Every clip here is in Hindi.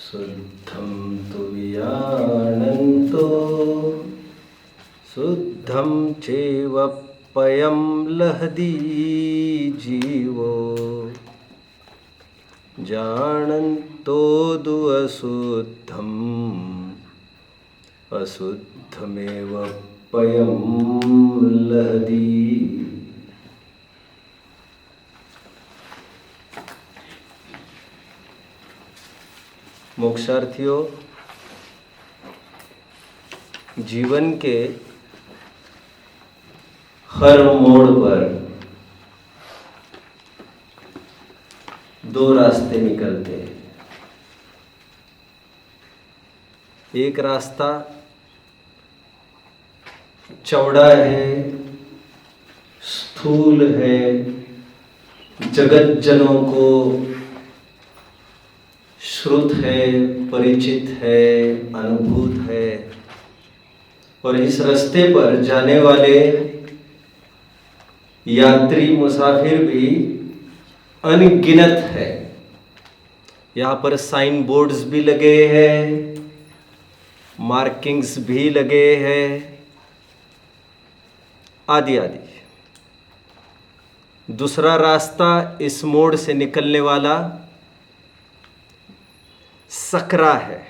शुद्धं तु वियानन्तो शुद्धं चैव पयं लहदी जीवो जानन्तो दुअशुद्धम् अशुद्धमेव पयं लहदी। मोक्षार्थियों, जीवन के हर मोड़ पर दो रास्ते निकलते हैं। एक रास्ता चौड़ा है, स्थूल है, जगत जनों को श्रुत है, परिचित है, अनुभूत है, और इस रास्ते पर जाने वाले यात्री मुसाफिर भी अनगिनत है। यहाँ पर साइन बोर्ड्स भी लगे हैं, मार्किंग्स भी लगे हैं, आदि आदि। दूसरा रास्ता इस मोड़ से निकलने वाला सकरा है।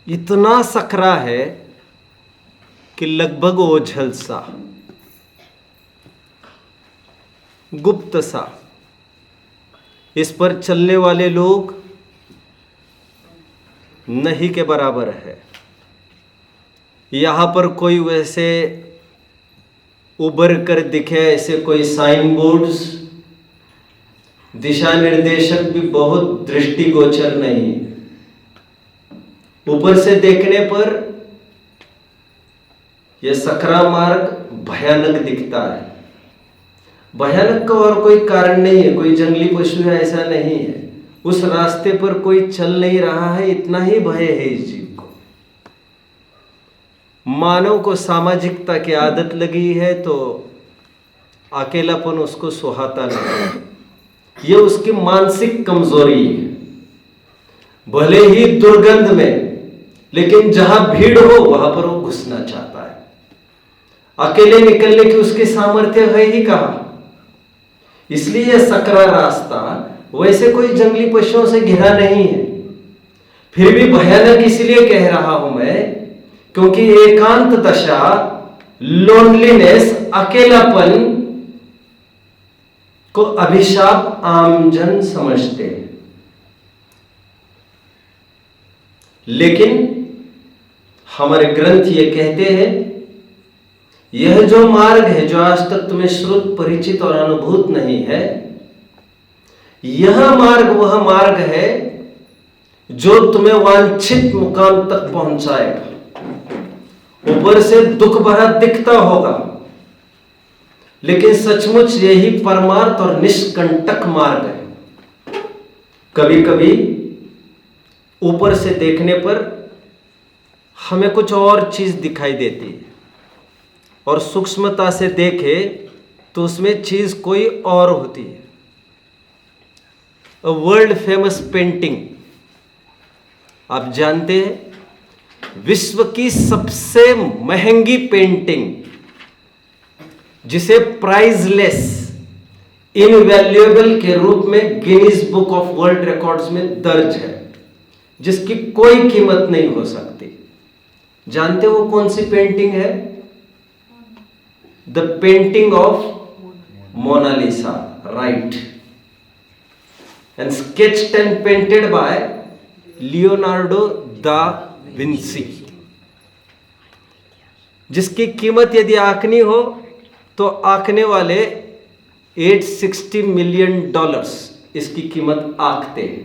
इतना सकरा है कि लगभग ओझल सा, गुप्त सा। इस पर चलने वाले लोग नहीं के बराबर है। यहां पर कोई वैसे उभर कर दिखे ऐसे कोई साइन बोर्ड्स, दिशा निर्देशक भी बहुत दृष्टिगोचर नहीं। ऊपर से देखने पर यह सकरा मार्ग भयानक दिखता है। भयानक का और कोई कारण नहीं है, कोई जंगली पशु है ऐसा नहीं है। उस रास्ते पर कोई चल नहीं रहा है, इतना ही भय है इस जीव को। मानव को सामाजिकता की आदत लगी है तो अकेलापन उसको सुहाता नहीं। यह उसकी मानसिक कमजोरी है। भले ही दुर्गंध में, लेकिन जहां भीड़ हो वहां पर वो घुसना चाहता है। अकेले निकलने की उसकी सामर्थ्य है ही कहां। इसलिए यह सकरा रास्ता वैसे कोई जंगली पशुओं से घिरा नहीं है। फिर भी भयानक इसलिए कह रहा हूं मैं क्योंकि एकांत दशा, लोनलीनेस, अकेलापन को अभिशाप आमजन समझते हैं। लेकिन हमारे ग्रंथ ये कहते हैं, यह जो मार्ग है जो आज तक तुम्हें श्रुत, परिचित और अनुभूत नहीं है, यह मार्ग वह मार्ग है जो तुम्हें वांछित मुकाम तक पहुंचाएगा। ऊपर से दुख भरा दिखता होगा, लेकिन सचमुच यही परमार्थ और निष्कंटक मार्ग है। कभी कभी ऊपर से देखने पर हमें कुछ और चीज दिखाई देती है, और सूक्ष्मता से देखे तो उसमें चीज कोई और होती है। वर्ल्ड फेमस पेंटिंग, आप जानते हैं, विश्व की सबसे महंगी पेंटिंग जिसे प्राइजलेस, इनवैल्यूएबल के रूप में Guinness book of world records में दर्ज है, जिसकी कोई कीमत नहीं हो सकती। जानते हो वो कौन सी पेंटिंग है? The painting of Mona Lisa, right, and sketched and painted by Leonardo da Vinci, जिसकी कीमत यदि आंकनी हो तो आंकने वाले $860 मिलियन इसकी कीमत आंकते हैं।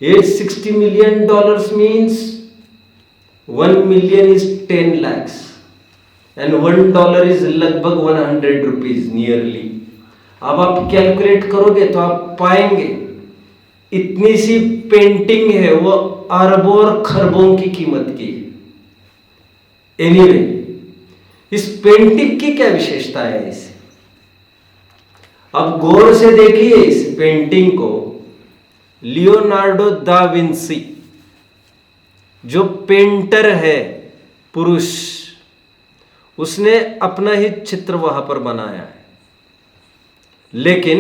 $860 million means 1 million is 10 lakhs and $1 is लगभग 100 रुपीज नियरली। अब आप कैलकुलेट करोगे तो आप पाएंगे इतनी सी पेंटिंग है, वो अरबों और खरबों की कीमत की। एनीवे, इस पेंटिंग की क्या विशेषता है इसे? अब गौर से देखिए इस पेंटिंग को। लियोनार्डो दा विंसी जो पेंटर है पुरुष, उसने अपना ही चित्र वहां पर बनाया है, लेकिन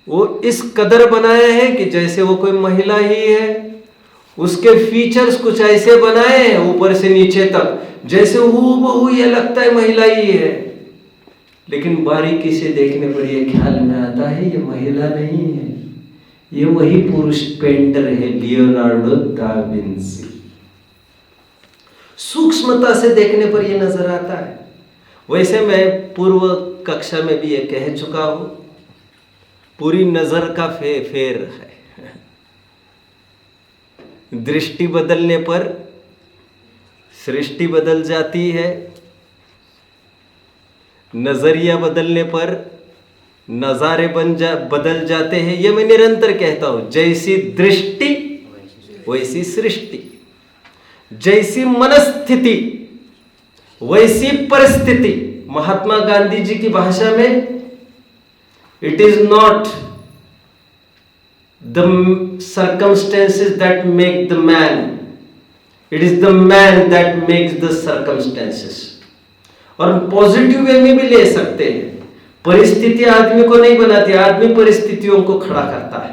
वो इस कदर बनाया है कि जैसे वो कोई महिला ही है। उसके फीचर्स कुछ ऐसे बनाए हैं ऊपर से नीचे तक, जैसे हूबहू ये लगता है महिला ही है, लेकिन बारीकी से देखने पर यह ख्याल में आता है ये महिला नहीं है, ये वही पुरुष पेंटर है लियोनार्डो दा विंसी। सूक्ष्मता से देखने पर यह नजर आता है। वैसे मैं पूर्व कक्षा में भी ये कह चुका हूं, पूरी नजर का फेर है। दृष्टि बदलने पर सृष्टि बदल जाती है, नजरिया बदलने पर नजारे बदल जाते हैं। ये मैं निरंतर कहता हूं, जैसी दृष्टि वैसी सृष्टि, जैसी मनस्थिति वैसी परिस्थिति। महात्मा गांधी जी की भाषा में, it is not the circumstances that make the man, it is the man that makes the circumstances। और पॉजिटिव वे में भी ले सकते हैं, परिस्थिति आदमी को नहीं बनाती, आदमी परिस्थितियों को खड़ा करता है।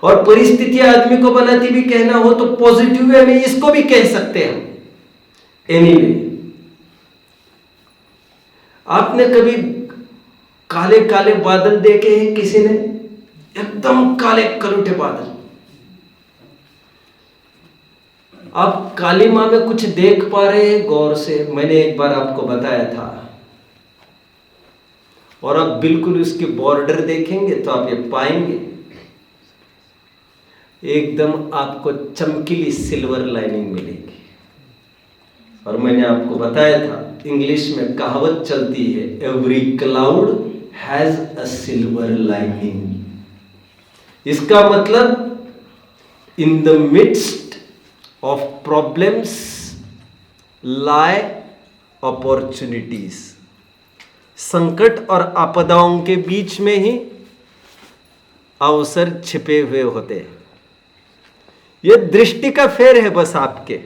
और परिस्थिति आदमी को बनाती भी कहना हो तो पॉजिटिव वे में इसको भी कह सकते हैं हम। एनीवे, आपने कभी काले काले बादल देखे हैं किसी ने? एकदम काले कलुटे बादल। आप काली मां में कुछ देख पा रहे हैं गौर से? मैंने एक बार आपको बताया था। और आप बिल्कुल उसकी बॉर्डर देखेंगे तो आप ये पाएंगे एकदम आपको चमकीली सिल्वर लाइनिंग मिलेगी। और मैंने आपको बताया था, इंग्लिश में कहावत चलती है, every cloud has a silver lining. इसका मतलब in the midst of problems lie opportunities. संकट और आपदाओं के बीच में ही अवसर छिपे हुए होते हैं। यह दृष्टि का फेर है बस आपके।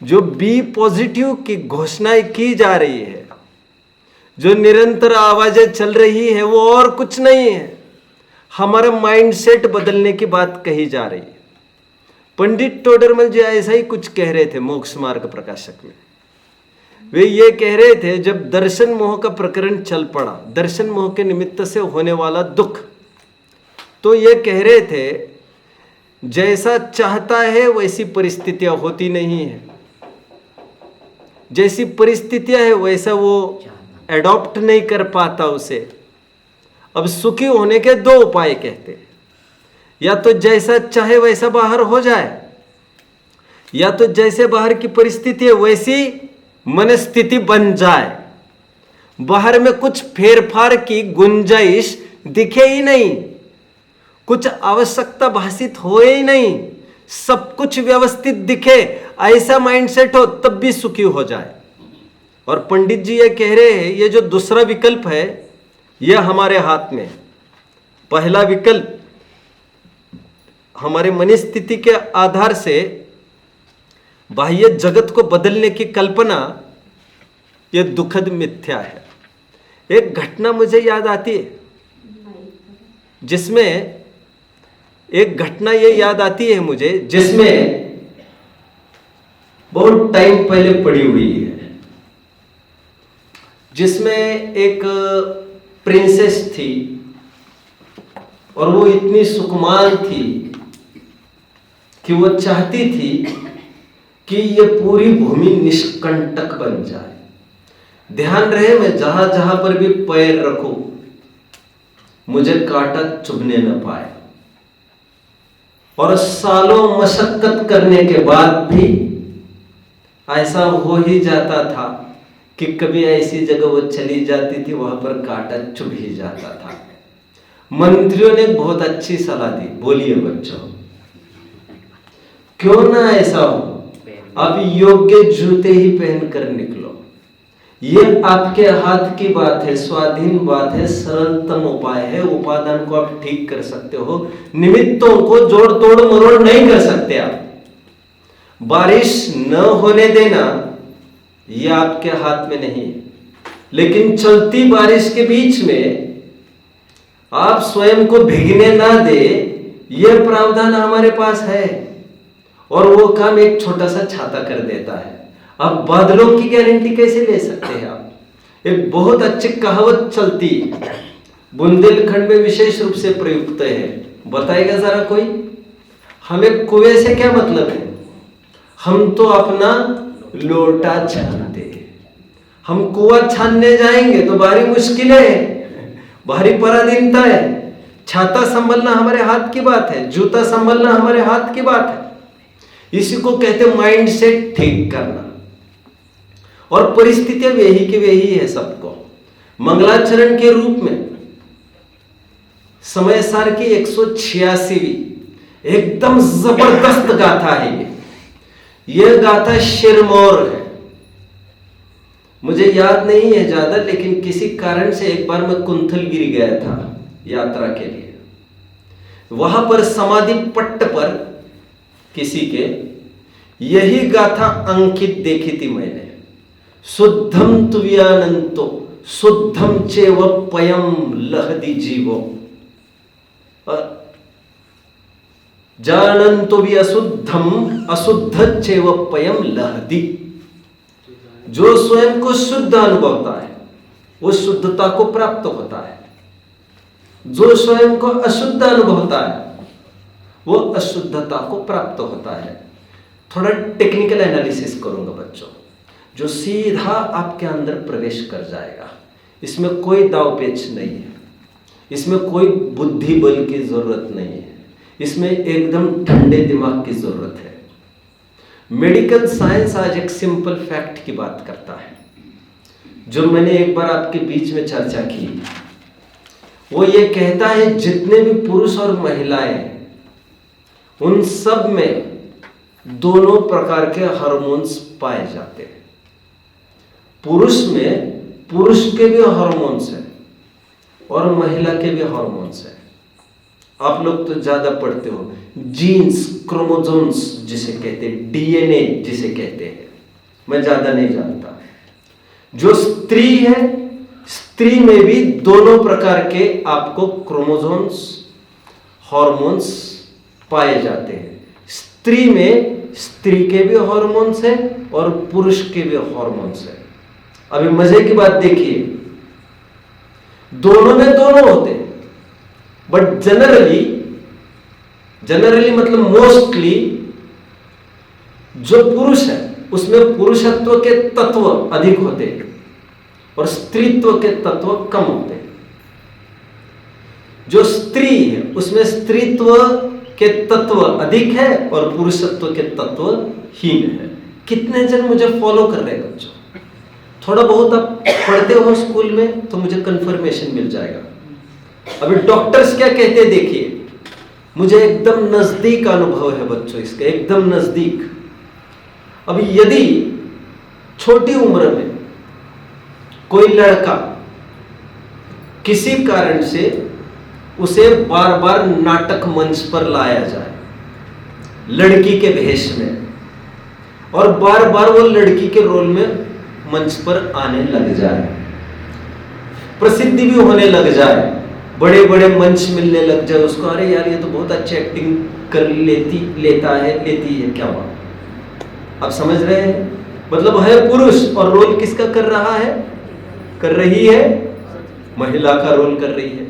जो बी पॉजिटिव की घोषणाएं की जा रही है, जो निरंतर आवाजें चल रही है, वो और कुछ नहीं है, हमारा माइंडसेट बदलने की बात कही जा रही है। पंडित टोडरमल जी ऐसा ही कुछ कह रहे थे मोक्ष मार्ग प्रकाशक में। वे ये कह रहे थे, जब दर्शन मोह का प्रकरण चल पड़ा, दर्शन मोह के निमित्त से होने वाला दुख, तो ये कह रहे थे जैसा चाहता है वैसी परिस्थितियां होती नहीं है, जैसी परिस्थितियां है वैसा वो एडॉप्ट नहीं कर पाता उसे। अब सुखी होने के दो उपाय कहते हैं, या तो जैसा चाहे वैसा बाहर हो जाए, या तो जैसे बाहर की परिस्थिति है वैसी मनस्थिति बन जाए। बाहर में कुछ फेरफार की गुंजाइश दिखे ही नहीं, कुछ आवश्यकता भाषित हो ही नहीं, सब कुछ व्यवस्थित दिखे, ऐसा माइंडसेट हो तब भी सुखी हो जाए। और पंडित जी ये कह रहे हैं, ये जो दूसरा विकल्प है यह हमारे हाथ में। पहला विकल्प हमारे मनस्थिति के आधार से बाह्य जगत को बदलने की कल्पना, यह दुखद मिथ्या है। एक घटना मुझे याद आती है, जिसमें एक घटना ये याद आती है मुझे, जिसमें बहुत टाइम पहले पड़ी हुई है, जिसमें एक प्रिंसेस थी और वो इतनी सुकुमार थी कि वो चाहती थी कि ये पूरी भूमि निष्कंटक बन जाए। ध्यान रहे, मैं जहां जहां पर भी पैर रखूं मुझे कांटा चुभने न पाए। और सालों मशक्कत करने के बाद भी ऐसा हो ही जाता था कि कभी ऐसी जगह वो चली जाती थी वहां पर कांटा चुभ ही जाता था। मंत्रियों ने बहुत अच्छी सलाह दी, बोलिए बच्चों, क्यों ना ऐसा हो, अब योग्य जूते ही पहनकर निकलो, ये आपके हाथ की बात है, स्वाधीन बात है, सरलतम उपाय है। उपादान को आप ठीक कर सकते हो, निमित्तों को जोड़ तोड़ मरोड़ नहीं कर सकते आप। बारिश न होने देना ये आपके हाथ में नहीं है, लेकिन चलती बारिश के बीच में आप स्वयं को भीगने ना दे, यह प्रावधान हमारे पास है। और वो काम एक छोटा सा छाता कर देता है। अब बादलों की गारंटी कैसे ले सकते हैं आप? एक बहुत अच्छी कहावत चलती है, बुंदेलखंड में विशेष रूप से प्रयुक्त है। बताएगा जरा कोई? हमें कुएं से क्या मतलब है? हम तो अपना लोटा छानते हैं। हम कुआं छानने जाएंगे तो भारी मुश्किल है, भारी पराधीनता है। छाता संभलना हमारे हाथ की बात है, जूता संभलना हमारे हाथ की बात है। इसी को कहते माइंड सेट ठीक करना। और परिस्थितियां वही की वही है सबको। मंगलाचरण के रूप में समय सार की 186वीं एकदम जबरदस्त गाथा है यह गाथा शिरमौर है। मुझे याद नहीं है ज्यादा, लेकिन किसी कारण से एक बार मैं कुंथलगिरी गया था यात्रा के लिए। वहां पर समाधि पट्ट पर किसी के यही गाथा अंकित देखी थी मैंने। शुद्धम तुव्यानंतो शुद्धम चेव पयम लहदी जीवो जानंतो भी अशुद्धम अशुद्ध चेव पयम लहदी। जो स्वयं को शुद्ध अनुभवता है वो शुद्धता को प्राप्त होता है, जो स्वयं को अशुद्ध अनुभवता है वो अशुद्धता को प्राप्त होता है। थोड़ा टेक्निकल एनालिसिस करूंगा बच्चों, जो सीधा आपके अंदर प्रवेश कर जाएगा। इसमें कोई दाव पेच नहीं है, इसमें कोई बुद्धि बल की जरूरत नहीं है, इसमें एकदम ठंडे दिमाग की जरूरत है। मेडिकल साइंस आज एक सिंपल फैक्ट की बात करता है, जो मैंने एक बार आपके बीच में चर्चा की। वो ये कहता है जितने भी पुरुष और महिलाएं उन सब में दोनों प्रकार के हार्मोन्स पाए जाते हैं। पुरुष में पुरुष के भी हार्मोन्स हैं और महिला के भी हार्मोन्स हैं। आप लोग तो ज्यादा पढ़ते हो, जीन्स, क्रोमोसोम्स जिसे कहते हैं, डीएनए जिसे कहते हैं, मैं ज्यादा नहीं जानता। जो स्त्री है, स्त्री में भी दोनों प्रकार के आपको क्रोमोसोम्स, हार्मोन्स पाए जाते हैं। स्त्री में स्त्री के भी हार्मोन्स हैं और पुरुष के भी हार्मोन्स हैं। अभी मजे की बात देखिए, दोनों में दोनों होते हैं, बट जनरली मतलब मोस्टली जो पुरुष है उसमें पुरुषत्व के तत्व अधिक होते हैं और स्त्रीत्व के तत्व कम होते हैं। जो स्त्री है उसमें स्त्रीत्व के तत्व अधिक है और पुरुषत्व के तत्व हीन है। कितने जन मुझे फॉलो कर रहे हैं बच्चों? थोड़ा बहुत आप पढ़ते हो स्कूल में तो मुझे कंफर्मेशन मिल जाएगा। अभी डॉक्टर्स क्या कहते हैं देखिए, मुझे एकदम नजदीक अनुभव है बच्चों इसका, एकदम नजदीक। अभी यदि छोटी उम्र में कोई लड़का किसी कारण से उसे बार बार नाटक मंच पर लाया जाए लड़की के भेष में, और बार बार वो लड़की के रोल में मंच पर आने लग जाए, प्रसिद्धि भी होने लग जाए, बड़े बड़े मंच मिलने लग जाए उसको, अरे यार ये तो बहुत अच्छी एक्टिंग कर लेती है, क्या बात। आप समझ रहे हैं? मतलब है पुरुष और रोल किसका कर रहा है? कर रही है महिला का रोल कर रही है।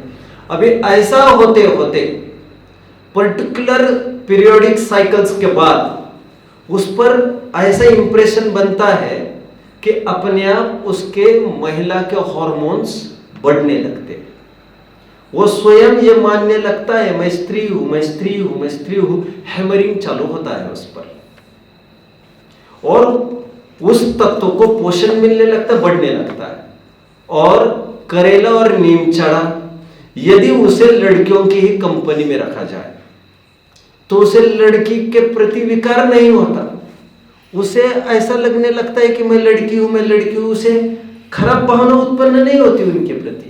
अभी ऐसा होते होते पर्टिकुलर पीरियोडिक साइकिल्स के बाद उस पर ऐसा इंप्रेशन बनता है कि अपने आप उसके महिला के हार्मोन्स बढ़ने लगते हैं। वो स्वयं ये मानने लगता है मैं स्त्री हूं, मैं स्त्री हूं, मैं स्त्री हूं। हैमरिंग चालू होता है उस पर और उस तत्व को पोषण मिलने लगता है, बढ़ने लगता है। और करेला और नीम चढ़ा यदि उसे लड़कियों की ही कंपनी में रखा जाए तो उसे लड़की के प्रति विकार नहीं होता, उसे ऐसा लगने लगता है कि मैं लड़की हूं, मैं लड़की हूं। उसे खराब भावना उत्पन्न नहीं होती उनके प्रति।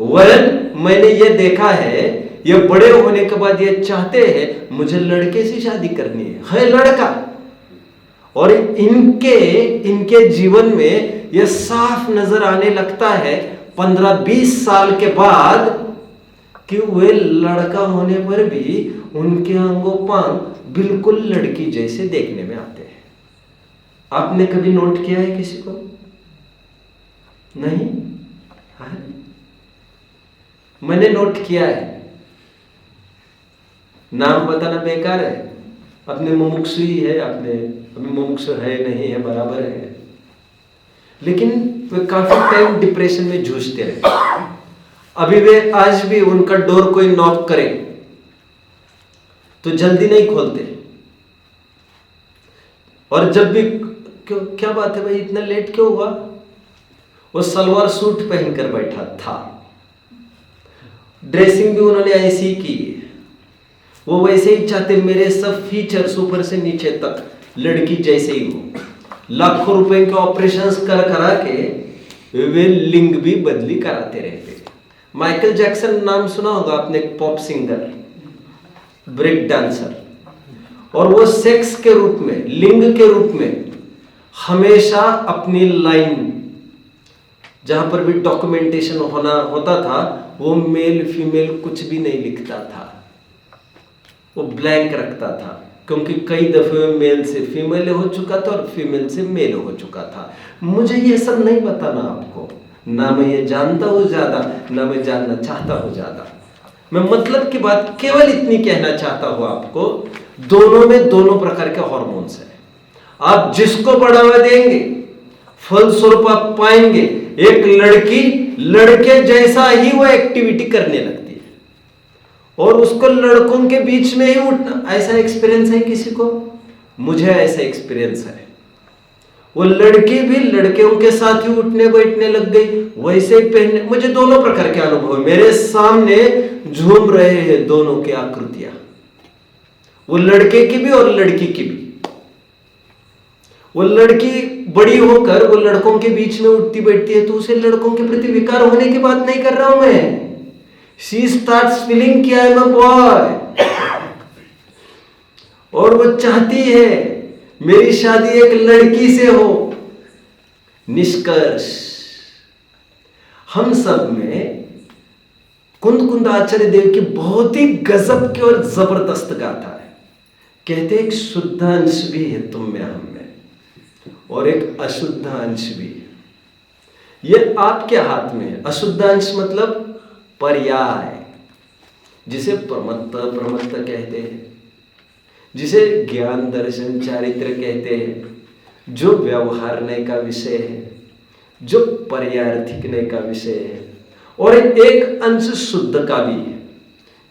वरन मैंने ये देखा है, ये बड़े होने के बाद ये चाहते हैं मुझे लड़के से शादी करनी है लड़का। और इनके जीवन में यह साफ नजर आने लगता है 15-20 साल के बाद कि वे लड़का होने पर भी उनके अंगोपांग बिल्कुल लड़की जैसे देखने में आते हैं। आपने कभी नोट किया है किसी को? नहीं? मैंने नोट किया है। नाम बताना बेकार है, अपने मुमुक्षु ही है, अपने मुमुक्षु है नहीं है बराबर है, लेकिन वे काफी टाइम डिप्रेशन में जूझते रहे। अभी वे आज भी उनका डोर कोई नॉक करे तो जल्दी नहीं खोलते। और जब भी क्या बात है भाई इतना लेट क्यों हुआ, वो सलवार सूट पहनकर बैठा था। ड्रेसिंग भी उन्होंने ऐसी की, वो वैसे ही चाहते मेरे सब फीचर्स ऊपर से नीचे तक लड़की जैसे ही हो। लाखों रुपए के ऑपरेशंस करा के वे लिंग भी बदली कराते रहते। माइकल जैक्सन नाम सुना होगा आपने, पॉप सिंगर, ब्रेक डांसर, और वो सेक्स के रूप में, लिंग के रूप में हमेशा अपनी लाइन जहां पर भी डॉक्यूमेंटेशन होता था वो मेल फीमेल कुछ भी नहीं लिखता था, वो ब्लैंक रखता था, क्योंकि कई दफे मेल से फीमेल हो चुका था और फीमेल से मेल हो चुका था। मुझे ये सब नहीं बताना आपको, ना मैं ये जानता हूं ज्यादा, ना मैं जानना चाहता हूं ज्यादा। मैं मतलब की बात केवल इतनी कहना चाहता हूं आपको, दोनों में दोनों प्रकार के हॉर्मोन्स हैं। आप जिसको बढ़ावा देंगे फलस्वरूप आप पाएंगे एक लड़की लड़के जैसा ही वो एक्टिविटी करने लगती है, और उसको लड़कों के बीच में ही उठना। ऐसा एक्सपीरियंस है किसी को? मुझे ऐसा एक्सपीरियंस है। वो लड़की भी लड़कियों के साथ ही उठने बैठने लग गई, वैसे ही पहनने। मुझे दोनों प्रकार के अनुभव, मेरे सामने झूम रहे हैं दोनों की आकृतियां, वो लड़के की भी और लड़की की भी। वो लड़की बड़ी होकर वो लड़कों के बीच में उठती बैठती है, तो उसे लड़कों के प्रति विकार होने की बात नहीं कर रहा हूं मैं। She starts feeling कि I am a boy, और वो चाहती है मेरी शादी एक लड़की से हो। निष्कर्ष, हम सब में कुंद आचार्य देव की बहुत ही गजब की और जबरदस्त गाथा है। कहते एक शुद्ध अंश भी है तुम में, हम में, और एक अशुद्ध अंश भी है। ये आपके हाथ में है। अशुद्ध अंश मतलब पर्याय, जिसे प्रमत्त कहते हैं, जिसे ज्ञान दर्शन चारित्र कहते हैं, जो व्यवहारने का विषय है, जो पर्यार्थिकने का विषय है, और एक अंश शुद्ध का भी है,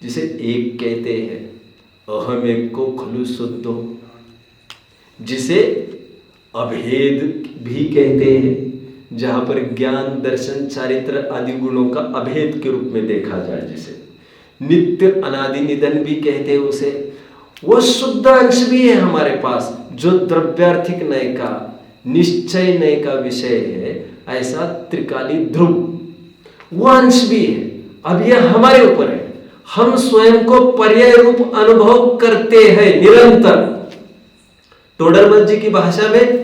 जिसे एक कहते हैं अहम एक को खलु शुद्धो, जिसे अभेद भी कहते हैं, जहां पर ज्ञान दर्शन चारित्र आदि गुणों का अभेद के रूप में देखा जाए, जिसे नित्य अनादि निधन भी कहते हैं उसे। वो शुद्ध अंश भी है हमारे पास, जो द्रव्यार्थिक नय का, निश्चय नय का विषय है, ऐसा त्रिकाली ध्रुव, वो अंश भी है। अब यह हमारे ऊपर है, हम स्वयं को पर्याय रूप अनुभव करते हैं निरंतर। टोडरमल जी की भाषा में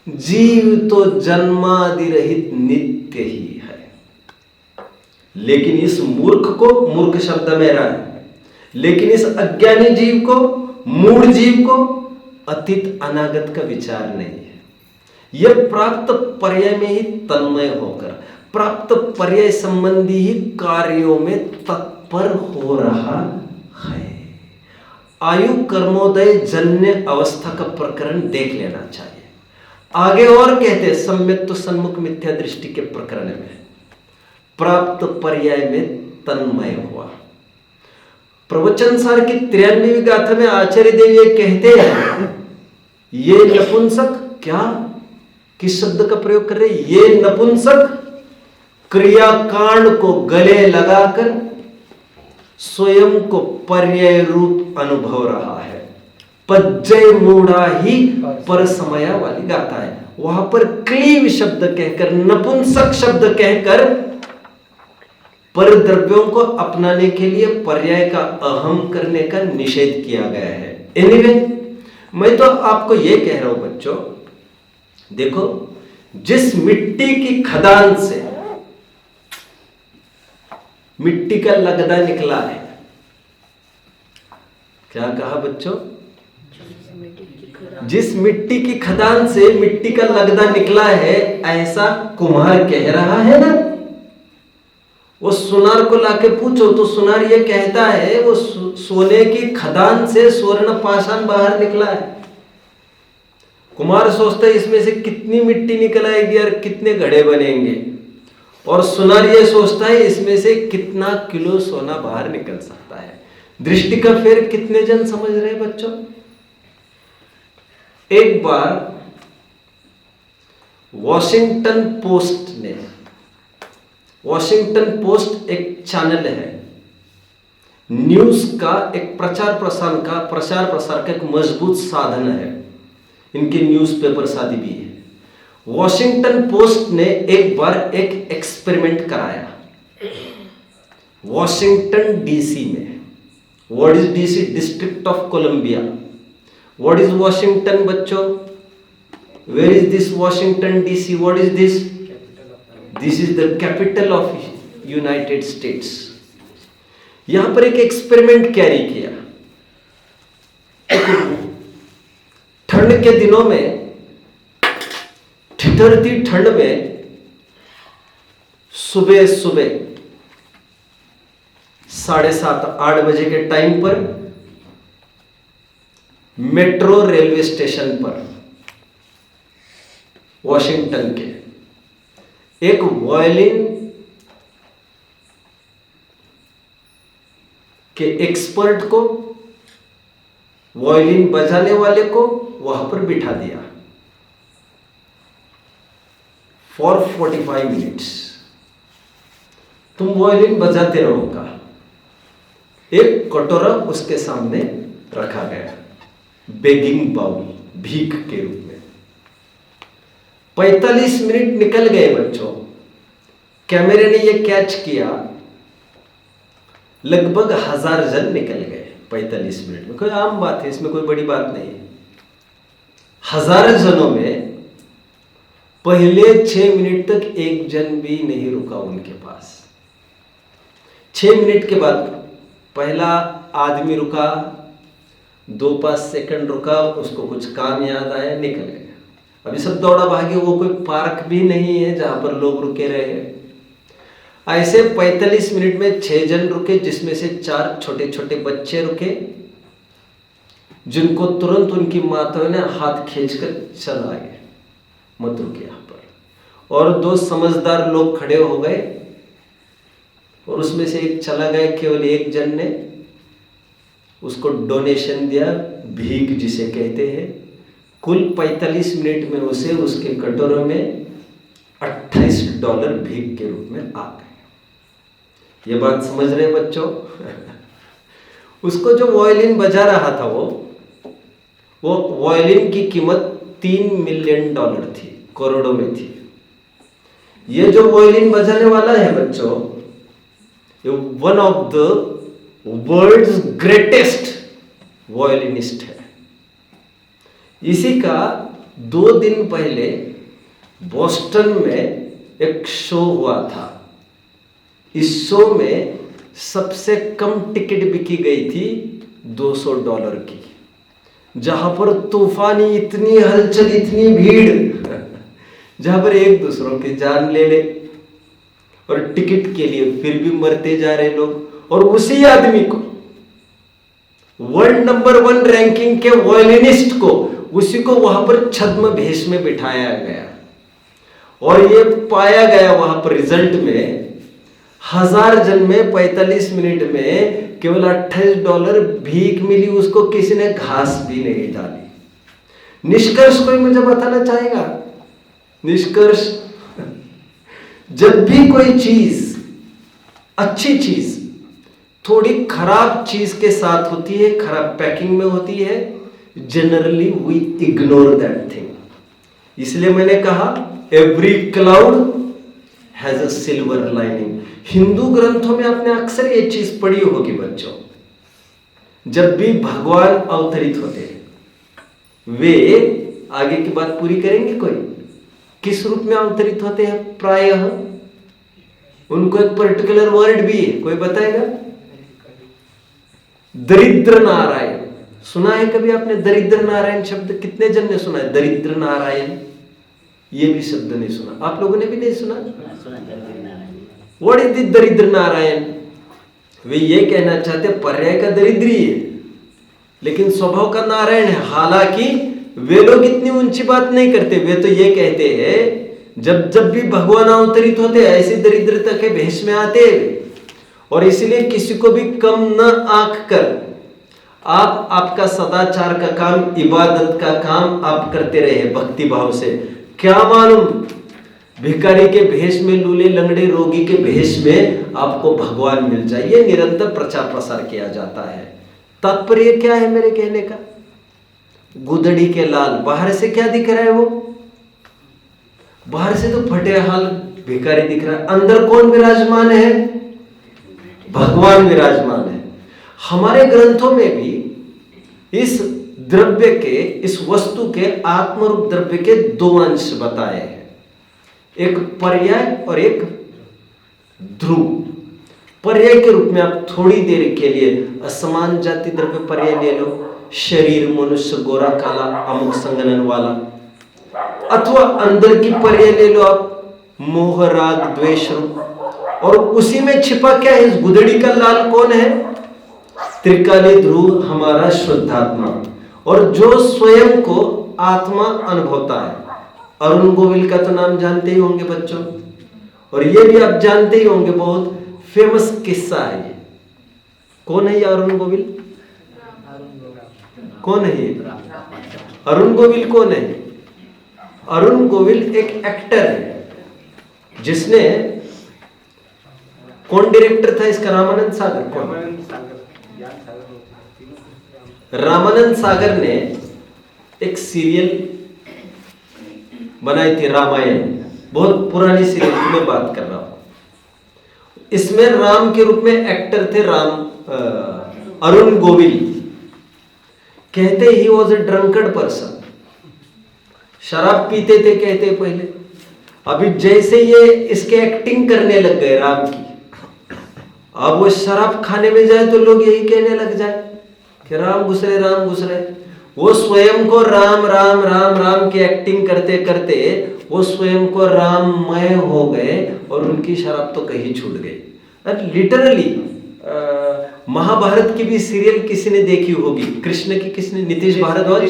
जीव तो जन्मादि रहित नित्य ही है, लेकिन इस मूर्ख को, मूर्ख शब्द मेरा है, लेकिन इस अज्ञानी जीव को, मूढ़ जीव को अतीत अनागत का विचार नहीं है। यह प्राप्त पर्याय में ही तन्मय होकर प्राप्त पर्याय संबंधी ही कार्यों में तत्पर हो रहा है। आयु कर्मोदय जन्य अवस्था का प्रकरण देख लेना चाहिए। आगे और कहते सम्यक तो सन्मुख मिथ्या दृष्टि के प्रकरण में प्राप्त पर्याय में तन्मय हुआ। प्रवचन सार की 93वीं गाथा में आचार्य देव ये कहते हैं, ये नपुंसक, क्या किस शब्द का प्रयोग कर रहे हैं? ये नपुंसक क्रियाकांड को गले लगाकर स्वयं को पर्याय रूप अनुभव रहा है। पज्जय मूढ़ा ही पर समया वाली गाता है। वहां पर क्लीव शब्द कहकर, नपुंसक शब्द कहकर पर द्रव्यों को अपनाने के लिए पर्याय का अहम करने का निषेध किया गया है। एनीवे, मैं तो आपको यह कह रहा हूं बच्चों, देखो जिस मिट्टी की खदान से मिट्टी का लगदा निकला है, क्या कहा बच्चों? जिस मिट्टी की खदान से मिट्टी का लगदा निकला है, ऐसा कुम्हार कह रहा है ना। वो सुनार को लाके पूछो तो सुनार ये कहता है वो सोने की खदान से स्वर्ण पाषाण बाहर निकला है। कुम्हार सोचता है इसमें से कितनी मिट्टी निकल आएगी और कितने घड़े बनेंगे, और सुनार ये सोचता है इसमें से कितना किलो सोना बाहर निकल सकता है। दृष्टि का फेर कितने जन समझ रहे हैं बच्चों? एक बार वॉशिंगटन पोस्ट एक चैनल है, न्यूज का एक प्रचार प्रसार का एक मजबूत साधन है। इनके न्यूज़पेपर्स आदि भी है। वॉशिंगटन पोस्ट ने एक बार एक एक्सपेरिमेंट कराया वॉशिंगटन डीसी में। What is DC? District of Columbia. What is Washington बच्चों? Where is this Washington DC? What is this? This is the capital of United States. यहां पर एक एक्सपेरिमेंट कैरी किया। ठंड के दिनों में, ठिठुरती ठंड में, सुबह 7:30-8 बजे के टाइम पर मेट्रो रेलवे स्टेशन पर वॉशिंगटन के एक वायलिन के एक्सपर्ट को, वायलिन बजाने वाले को वहां पर बिठा दिया फॉर 45 मिनट्स। तुम वायलिन बजाते रहोगा। एक कटोरा उसके सामने रखा गया, बेगिंग बाउल, भीख के रूप में। 45 मिनट निकल गए बच्चों। कैमरे ने यह कैच किया, लगभग 1000 जन निकल गए 45 मिनट में। कोई आम बात है, इसमें कोई बड़ी बात नहीं है। 1000 जनों में पहले 6 मिनट तक एक जन भी नहीं रुका उनके पास। 6 मिनट के बाद पहला आदमी रुका, 2-5 सेकंड रुका, उसको कुछ काम याद आया, निकल गया। अभी सब दौड़ा भागे, वो कोई पार्क भी नहीं है जहां पर लोग रुके रहे। ऐसे 45 मिनट में 6 जन रुके, जिसमें से 4 छोटे छोटे बच्चे रुके, जिनको तुरंत उनकी माताओं ने हाथ खींचकर चला गए, मत रुके यहां पर। और 2 समझदार लोग खड़े हो गए और उसमें से एक चला गया। केवल एक जन ने उसको डोनेशन दिया, भीख जिसे कहते हैं। कुल 45 मिनट में उसे उसके कटोरे में $28 भीख के रूप में आ गए। ये बात समझ रहे बच्चों? उसको जो वायलिन बजा रहा था वो वायलिन की कीमत $3 मिलियन थी, करोड़ों में थी। ये जो वायलिन बजाने वाला है बच्चों, ये one of the world's greatest violinist है। इसी का 2 दिन पहले बोस्टन में एक शो हुआ था। इस शो में सबसे कम टिकट बिकी गई थी $200 की, जहां पर तूफानी इतनी हलचल, इतनी भीड़, जहां पर एक दूसरों की जान ले ले, और टिकट के लिए फिर भी मरते जा रहे लोग। और उसी आदमी को, वर्ल्ड नंबर 1 रैंकिंग के वायलिनिस्ट को, उसी को वहां पर छद्म भेष में बिठाया गया। और ये पाया गया वहां पर रिजल्ट में, 1000 जन में 45 मिनट में केवल $28 भीख मिली उसको, किसी ने घास भी नहीं डाली। निष्कर्ष कोई मुझे बताना चाहेगा? निष्कर्ष, जब भी कोई चीज, अच्छी चीज थोड़ी खराब चीज के साथ होती है, खराब पैकिंग में होती है, generally we ignore that thing. इसलिए मैंने कहा every cloud has a silver lining. Hindu ग्रंथों में आपने अक्सर ये चीज पढ़ी होगी बच्चों, जब भी भगवान अवतरित होते हैं वे, आगे की बात पूरी करेंगे कोई, किस रूप में अवतरित होते हैं? प्रायः उनको एक पर्टिकुलर वर्ड भी है, कोई बताएगा? दरिद्र नारायण। सुना है कभी आपने दरिद्र नारायण शब्द? कितने जन ने सुना है दरिद्र नारायण? ये भी शब्द नहीं सुना, आप लोगों ने भी नहीं सुना? व्हाट इज द दरिद्र नारायण? वे ये कहना चाहते पर्याय का दरिद्री है लेकिन स्वभाव का नारायण है। हालांकि वे लोग इतनी ऊंची बात नहीं करते, वे तो ये कहते हैं जब जब भी भगवान अवतरित होते ऐसी दरिद्रता के भेष में आते और इसलिए किसी को भी कम न आंक कर आप आपका सदाचार का काम, इबादत का काम आप करते रहे भक्ति भाव से। क्या मालूम भिखारी के भेष में, लूले लंगड़े रोगी के भेष में आपको भगवान मिल जाए। ये निरंतर प्रचार प्रसार किया जाता है। तात्पर्य क्या है मेरे कहने का? गुदड़ी के लाल, बाहर से क्या दिख रहा है? वो बाहर से तो फटे हाल भिखारी दिख रहा है, अंदर कौन विराजमान है? भगवान विराजमान है। हमारे ग्रंथों में भी इस द्रव्य के, इस वस्तु के, आत्मरूप द्रव्य के दो अंश बताए हैं, एक पर्याय और एक ध्रुव। पर्याय के रूप में आप थोड़ी देर के लिए असमान जाति द्रव्य पर्याय ले लो, शरीर, मनुष्य, गोरा काला, अमुक संगनन वाला, अथवा अंदर की पर्याय ले लो आप, मोह राग द्वेष रूप। और उसी में छिपा क्या है? इस गुदड़ी का लाल कौन है? त्रिकाली ध्रुव, हमारा शुद्धात्मा, और जो स्वयं को आत्मा अनुभवता है। अरुण गोविल का तो नाम जानते ही होंगे बच्चों, और ये भी आप जानते ही होंगे, बहुत फेमस किस्सा है ये। कौन है ये अरुण गोविल? कौन है ये अरुण गोविल? कौन है अरुण गोविल? एक एक्टर है जिसने, कौन डायरेक्टर था इसका? रामानंद सागर। कौन? रामानंद सागर ने एक सीरियल बनाई थी, रामायण, बहुत पुरानी सीरियल की मैं बात कर रहा हूं। इसमें राम के रूप में एक्टर थे अरुण गोविल। कहते he was a drunkard person, शराब पीते थे कहते पहले। अभी जैसे ये इसके एक्टिंग करने लग गए राम की, अब वो शराब खाने में जाए तो लोग यही कहने लग जाए कि राम घुस रहे, राम घुस रहे। वो स्वयं को राम राम राम राम की एक्टिंग करते करते वो स्वयं को राममय हो गए और उनकी शराब तो कहीं छूट गई। लिटरली महाभारत की भी सीरियल किसी ने देखी होगी, कृष्ण की किसने? नीतीश भारद्वाज।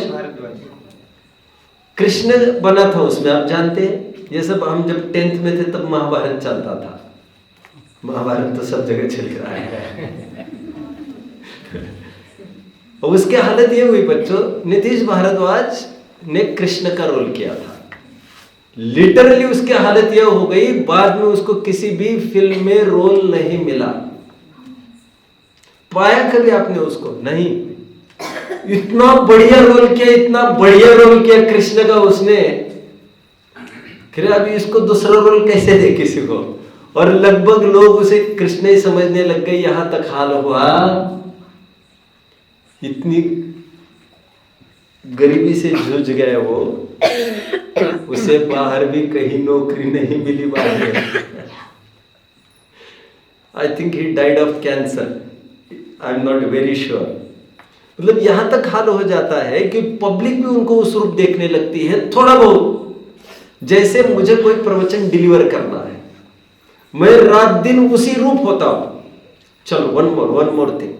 कृष्ण बना था उसमें, आप जानते हैं। ये सब हम जब 10th में थे तब महाभारत चलता था। महाभारत तो सब जगह चल रहा है। और उसकी हालत ये हुई बच्चों, नीतीश भारद्वाज ने कृष्ण का रोल किया था। लिटरली उसकी हालत यह हो गई, बाद में उसको किसी भी फिल्म में रोल नहीं मिला। पाया कभी आपने उसको? नहीं। इतना बढ़िया रोल किया, इतना बढ़िया रोल किया कृष्ण का उसने, फिर अभी इसको दूसरा रोल कैसे दे किसी को? और लगभग लोग उसे कृष्ण ही समझने लग गए। यहां तक हाल हुआ, इतनी गरीबी से जूझ गए वो, उसे बाहर भी कहीं नौकरी नहीं मिली बाहर। I think he died of cancer, I am not very sure. मतलब यहां तक हाल हो जाता है कि पब्लिक भी उनको उस रूप देखने लगती है, थोड़ा बहुत। जैसे मुझे कोई प्रवचन डिलीवर करना है, मैं रात दिन उसी रूप होता हूं। चलो वन मोर थिंग।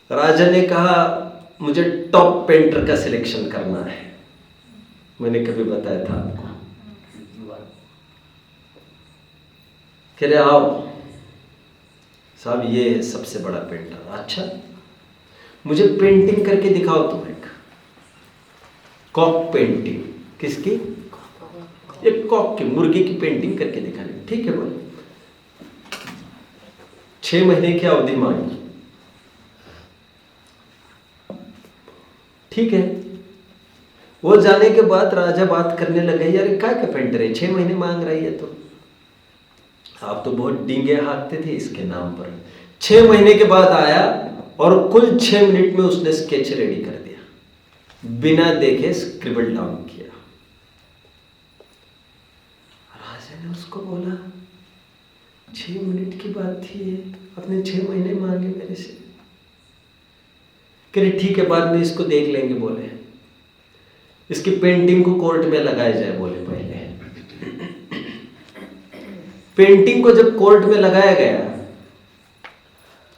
राजा ने कहा मुझे टॉप पेंटर का सिलेक्शन करना है। मैंने कभी बताया था आपको? कह रहे आओ साहब, ये है सबसे बड़ा पेंटर। अच्छा, मुझे पेंटिंग करके दिखाओ तुम एक कॉक पेंटिंग। किसकी? एक कॉक की, मुर्गी की पेंटिंग करके दिखानी। ठीक है बोले। 6 महीने की अवधि मांगी। ठीक है। वो जाने के बाद राजा बात करने लगे, यार क्या क्या पेंटर है, 6 महीने मांग रही है, तो आप तो बहुत डींगे हाँकते थे इसके नाम पर। 6 महीने के बाद आया और कुल 6 मिनट में उसने स्केच रेडी कर दिया, बिना देखे स्क्रिबल डाउन किया। राजा ने उसको बोला 6 मिनट की बात थी ये, आपने 6 महीने मांगे मेरे से। कह ठीक है, बाद में इसको देख लेंगे। बोले इसकी पेंटिंग को कोर्ट में लगाया जाए। बोले पहले पेंटिंग को जब कोर्ट में लगाया गया,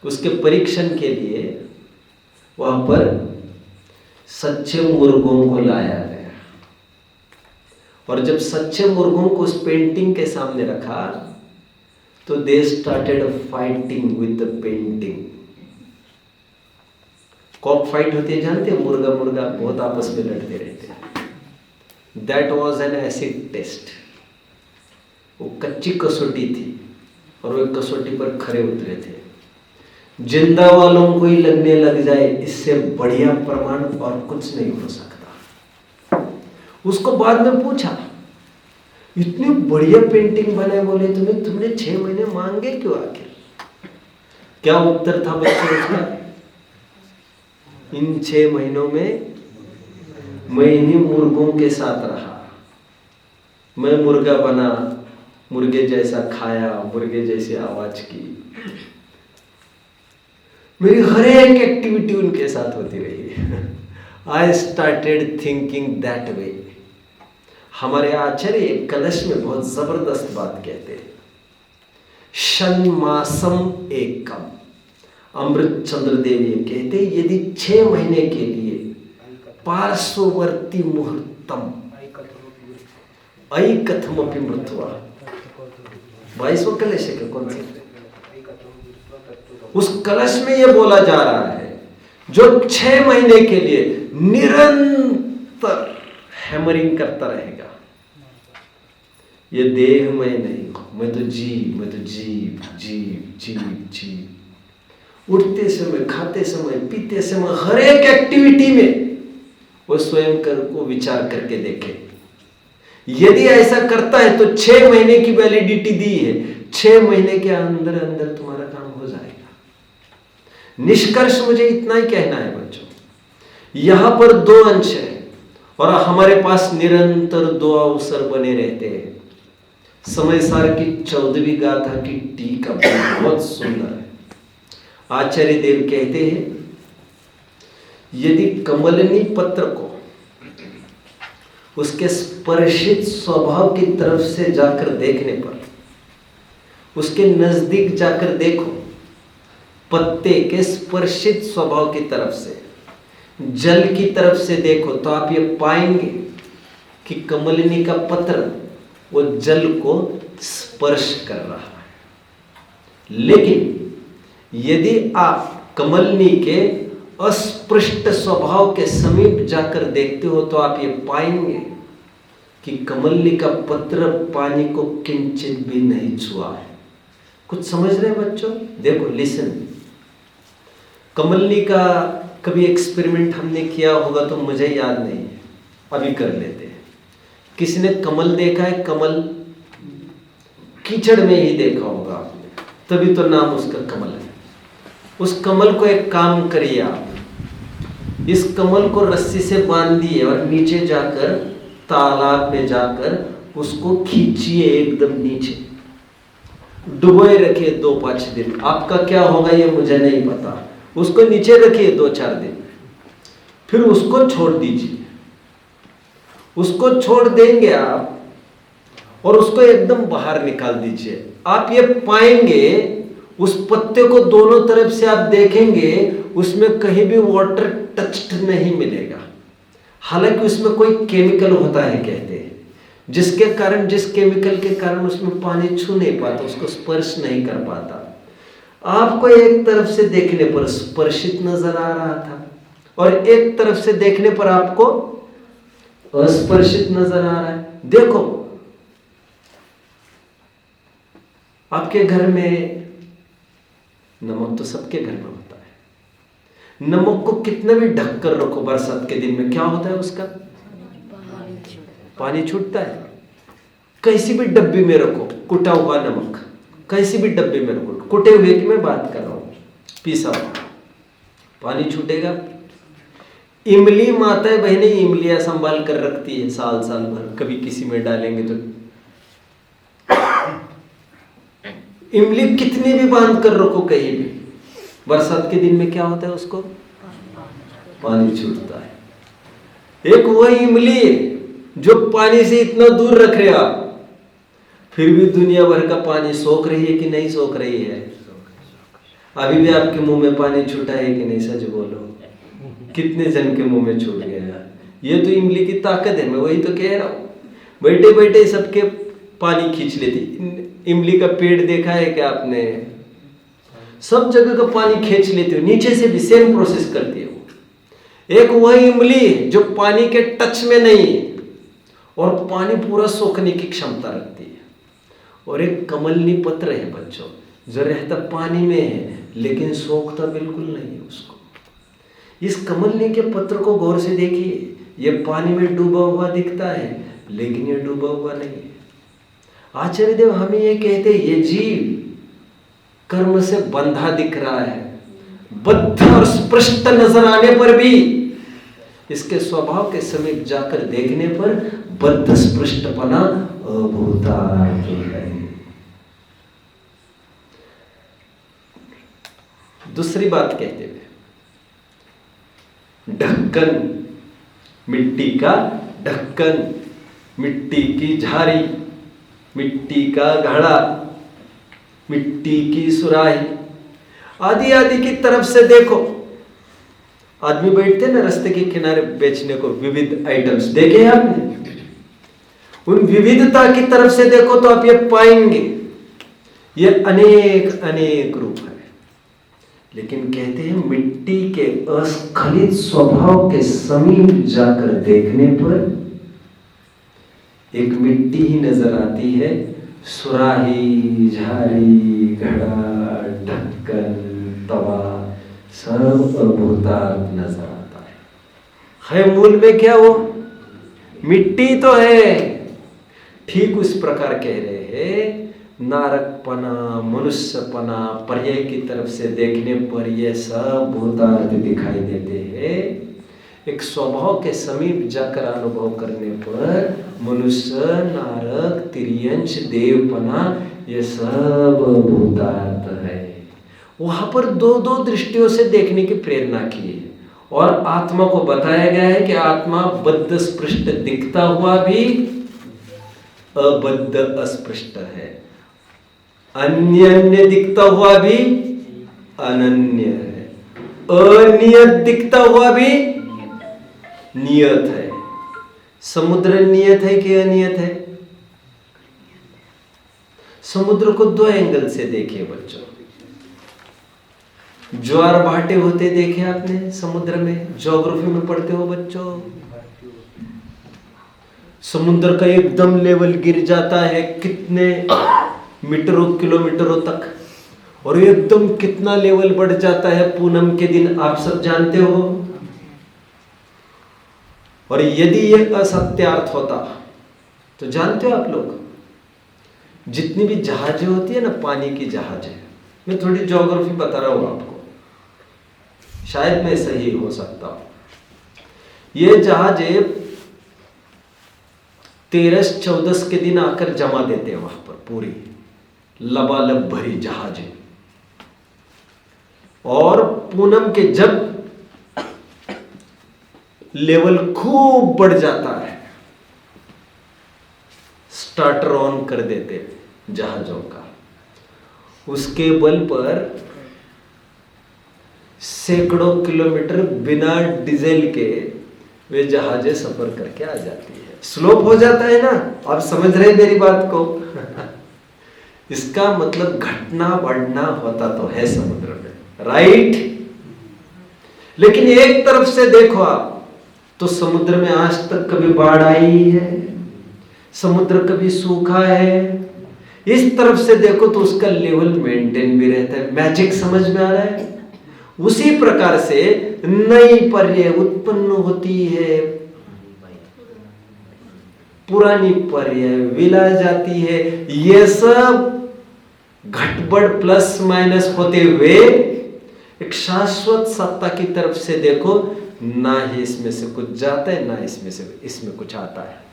उसके परीक्षण के लिए वहां पर सच्चे मुर्गों को लाया गया, और जब सच्चे मुर्गों को उस पेंटिंग के सामने रखा तो they started fighting with the painting. Kock fight होती है, जानते हैं, मुर्गा मुर्गा बहुत आपस में लड़ते रहते हैं। That was an acid test. वो कच्ची कसौटी थी और वो कसौटी पर खरे उतरे थे। जिंदा वालों को ही लगने लग जाए, इससे बढ़िया प्रमाण और कुछ नहीं हो सकता। उसको बाद में पूछा, इतनी बढ़िया पेंटिंग बनाए, बोले तुमने 6 महीने मांगे क्यों आखिर? क्या उत्तर था बच्चों उसका? इन 6 महीनों में मैं इन्हीं मुर्गों के साथ रहा, मैं मुर्गा बना, मुर्गे जैसा खाया, मुर्गे जैसी आवाज की, मेरी हर एक एक्टिविटी उनके साथ होती रही। I started thinking that way. हमारे आचार्य कलश में बहुत जबरदस्त बात कहते हैं, षण्मासम एकम। अमृत चंद्र देव ये कहते, यदि 6 महीने के लिए पार्श्ववर्ती मुहूर्तम ऐकथमपि मृत्वा, 22वां कलश है, कौन सा? उस कलश में यह बोला जा रहा है, जो 6 महीने के लिए निरंतर हैमरिंग करता रहेगा, ये देह में नहीं, मैं तो जीव, मैं तो जीव जीव जीव जीव। उठते समय, खाते समय, पीते समय, हर एक एक्टिविटी में वो स्वयं को विचार करके देखे। यदि ऐसा करता है तो 6 महीने की वैलिडिटी दी है, 6 महीने के अंदर अंदर तुम्हारा काम हो जाएगा। निष्कर्ष मुझे इतना ही कहना है बच्चों, यहां पर 2 अंश है और हमारे पास निरंतर 2 अवसर बने रहते हैं। समय सार की 14वीं गाथा की टीका बहुत सुंदर है। आचार्य देव कहते हैं, यदि कमलनी पत्र को उसके स्पर्शित स्वभाव की तरफ से जाकर देखने पर, उसके नजदीक जाकर देखो, पत्ते के स्पर्शित स्वभाव की तरफ से, जल की तरफ से देखो, तो आप ये पाएंगे कि कमलिनी का पत्र वो जल को स्पर्श कर रहा है। लेकिन यदि आप कमलिनी के अस्पृष्ट स्वभाव के समीप जाकर देखते हो तो आप ये पाएंगे कि कमलिनी का पत्र पानी को किंचित भी नहीं छुआ है। कुछ समझ रहे हैं बच्चों? देखो, लिसन। कमलिनी का कभी एक्सपेरिमेंट हमने किया होगा तो मुझे याद नहीं है, अभी कर लेते हैं। किसी ने कमल देखा है? कमल कीचड़ में ही देखा होगा आपने, तभी तो नाम उसका कमल है। उस कमल को एक काम करिए आप, इस कमल को रस्सी से बांधिए और नीचे जाकर, तालाब में जाकर उसको खींचिए एकदम नीचे, डुबोए रखिए 2-5 दिन। आपका क्या होगा ये मुझे नहीं पता। उसको नीचे रखिए 2-4 दिन, फिर उसको छोड़ दीजिए। उसको छोड़ देंगे आप और उसको एकदम बाहर निकाल दीजिए। आप ये पाएंगे उस पत्ते को दोनों तरफ से आप देखेंगे, उसमें कहीं भी वाटर टच्ड नहीं मिलेगा। हालांकि उसमें कोई केमिकल होता है कहते हैं, जिसके कारण, जिस केमिकल के कारण उसमें पानी छू नहीं पाता, उसको स्पर्श नहीं कर पाता। आपको एक तरफ से देखने पर स्पर्शित नजर आ रहा था और एक तरफ से देखने पर आपको अस्पर्शित नजर आ रहा है। देखो, आपके घर में नमक तो सबके घर में होता है, नमक को कितना भी ढक कर रखो बरसात के दिन में, क्या होता है उसका? पानी छूटता है। कैसी भी डब्बी में रखो कुटा हुआ नमक, कैसी भी डब्बी में रखो, कुटे हुए की मैं बात कर रहा हूं, पीसा हुआ, पानी छूटेगा। इमली माताएं बहनें इमलियां संभाल कर रखती है साल साल भर, कभी किसी में डालेंगे तो इमली कितनी भी बांध कर रखो कहीं भी, बरसात के दिन में क्या होता है उसको? पानी छूटता है। एक वह इमली है जो पानी से इतना दूर रख रहे आप, फिर भी दुनिया भर का पानी सोख रही है कि नहीं सोख रही है? अभी भी आपके मुंह में पानी छूटा है कि नहीं? सच बोलो, कितने जन के मुंह में छूट गया? ये तो इमली की ताकत है, मैं वही तो कह रहा हूं। बैठे बैठे सबके पानी खींच लेती। इमली का पेड़ देखा है क्या आपने? सब जगह का पानी खींच लेती हो, नीचे से भी सेम प्रोसेस करती है वो। एक वह इमली जो पानी के टच में नहीं है और पानी पूरा सोखने की क्षमता रखती है, और एक कमलनी पत्र है बच्चों, जो रहता पानी में है लेकिन सोखता बिल्कुल नहीं है उसको। इस कमलनी के पत्र को गौर से देखिए, ये पानी में डूबा हुआ दिखता है लेकिन ये डूबा हुआ नहीं है। आचार्य देव हमें ये कहते हैं, ये जीव कर्म से बंधा दिख रहा है, बद्ध और स्पृष्ट नजर आने पर भी इसके स्वभाव के समीप जाकर देखने पर बद्ध स्पृष्टपना अभूतार्थ है। दूसरी बात कहते हुए, ढक्कन, मिट्टी का ढक्कन, मिट्टी की झारी, मिट्टी का घड़ा, मिट्टी की सुराही आदि आदि की तरफ से देखो। आदमी बैठते ना रास्ते के किनारे बेचने को विविध आइटम्स, देखे आपने? उन विविधता की तरफ से देखो तो आप ये पाएंगे ये अनेक अनेक रूप है। लेकिन कहते हैं मिट्टी के अस्खलित स्वभाव के समीप जाकर देखने पर एक मिट्टी ही नजर आती है। सुराही, झारी, घड़ा, ढक्कन, तवा सब अभूतार्थ नजर आता है मूल में क्या वो मिट्टी तो है। ठीक उस प्रकार कह रहे हैं, नारकपना, मनुष्यपना पर्याय की तरफ से देखने पर ये सब भूतार्थ दिखाई देते हैं। एक स्वभाव के समीप जाकर अनुभव करने पर मनुष्य, नारक, तिर्यंश, देवपना ये सब भूतार्थ है। वहां पर दो दो दृष्टियों से देखने की प्रेरणा की है, और आत्मा को बताया गया है कि आत्मा बद्ध स्पृष्ट दिखता हुआ भी अबद्ध अस्पृष्ट है, अन्य अन्य दिखता हुआ भी अनन्य है, अनियत दिखता हुआ भी नियत है। समुद्र नियत है कि अनियत है? समुद्र को दो एंगल से देखिए बच्चों। ज्वार भाटे होते देखे आपने समुद्र में? ज्योग्राफी में पढ़ते हो बच्चों। समुद्र का एकदम लेवल गिर जाता है कितने मीटरों किलोमीटरों तक, और एकदम कितना लेवल बढ़ जाता है पूनम के दिन, आप सब जानते हो। और यदि यह असत्यार्थ होता तो जानते हो आप लोग, जितनी भी जहाजें होती है ना, पानी की जहाजें, मैं थोड़ी ज्योग्राफी बता रहा हूं आपको, शायद मैं सही हो सकता हूं। ये जहाजें 13-14 के दिन आकर जमा देते हैं वहां पर, पूरी लबालब भरी जहाजें। और पूनम के जब लेवल खूब बढ़ जाता है, स्टार्टर ऑन कर देते जहाजों का, उसके बल पर सैकड़ों किलोमीटर बिना डीजल के वे जहाजें सफर करके आ जाती है। स्लोप हो जाता है ना, आप समझ रहे हैं मेरी बात को? इसका मतलब घटना बढ़ना होता तो है समुद्र में, राइट? लेकिन एक तरफ से देखो आप तो समुद्र में आज तक कभी बाढ़ आई है? समुद्र कभी सूखा है? इस तरफ से देखो तो उसका लेवल मेंटेन भी रहता है। मैजिक समझ में आ रहा है? उसी प्रकार से नई पर्याय उत्पन्न होती है, पुरानी पर्याय विला जाती है। ये सब घटबड़ प्लस माइनस होते हुए एक शाश्वत सत्ता की तरफ से देखो, ना ही इसमें से कुछ जाता है, ना इसमें कुछ आता है।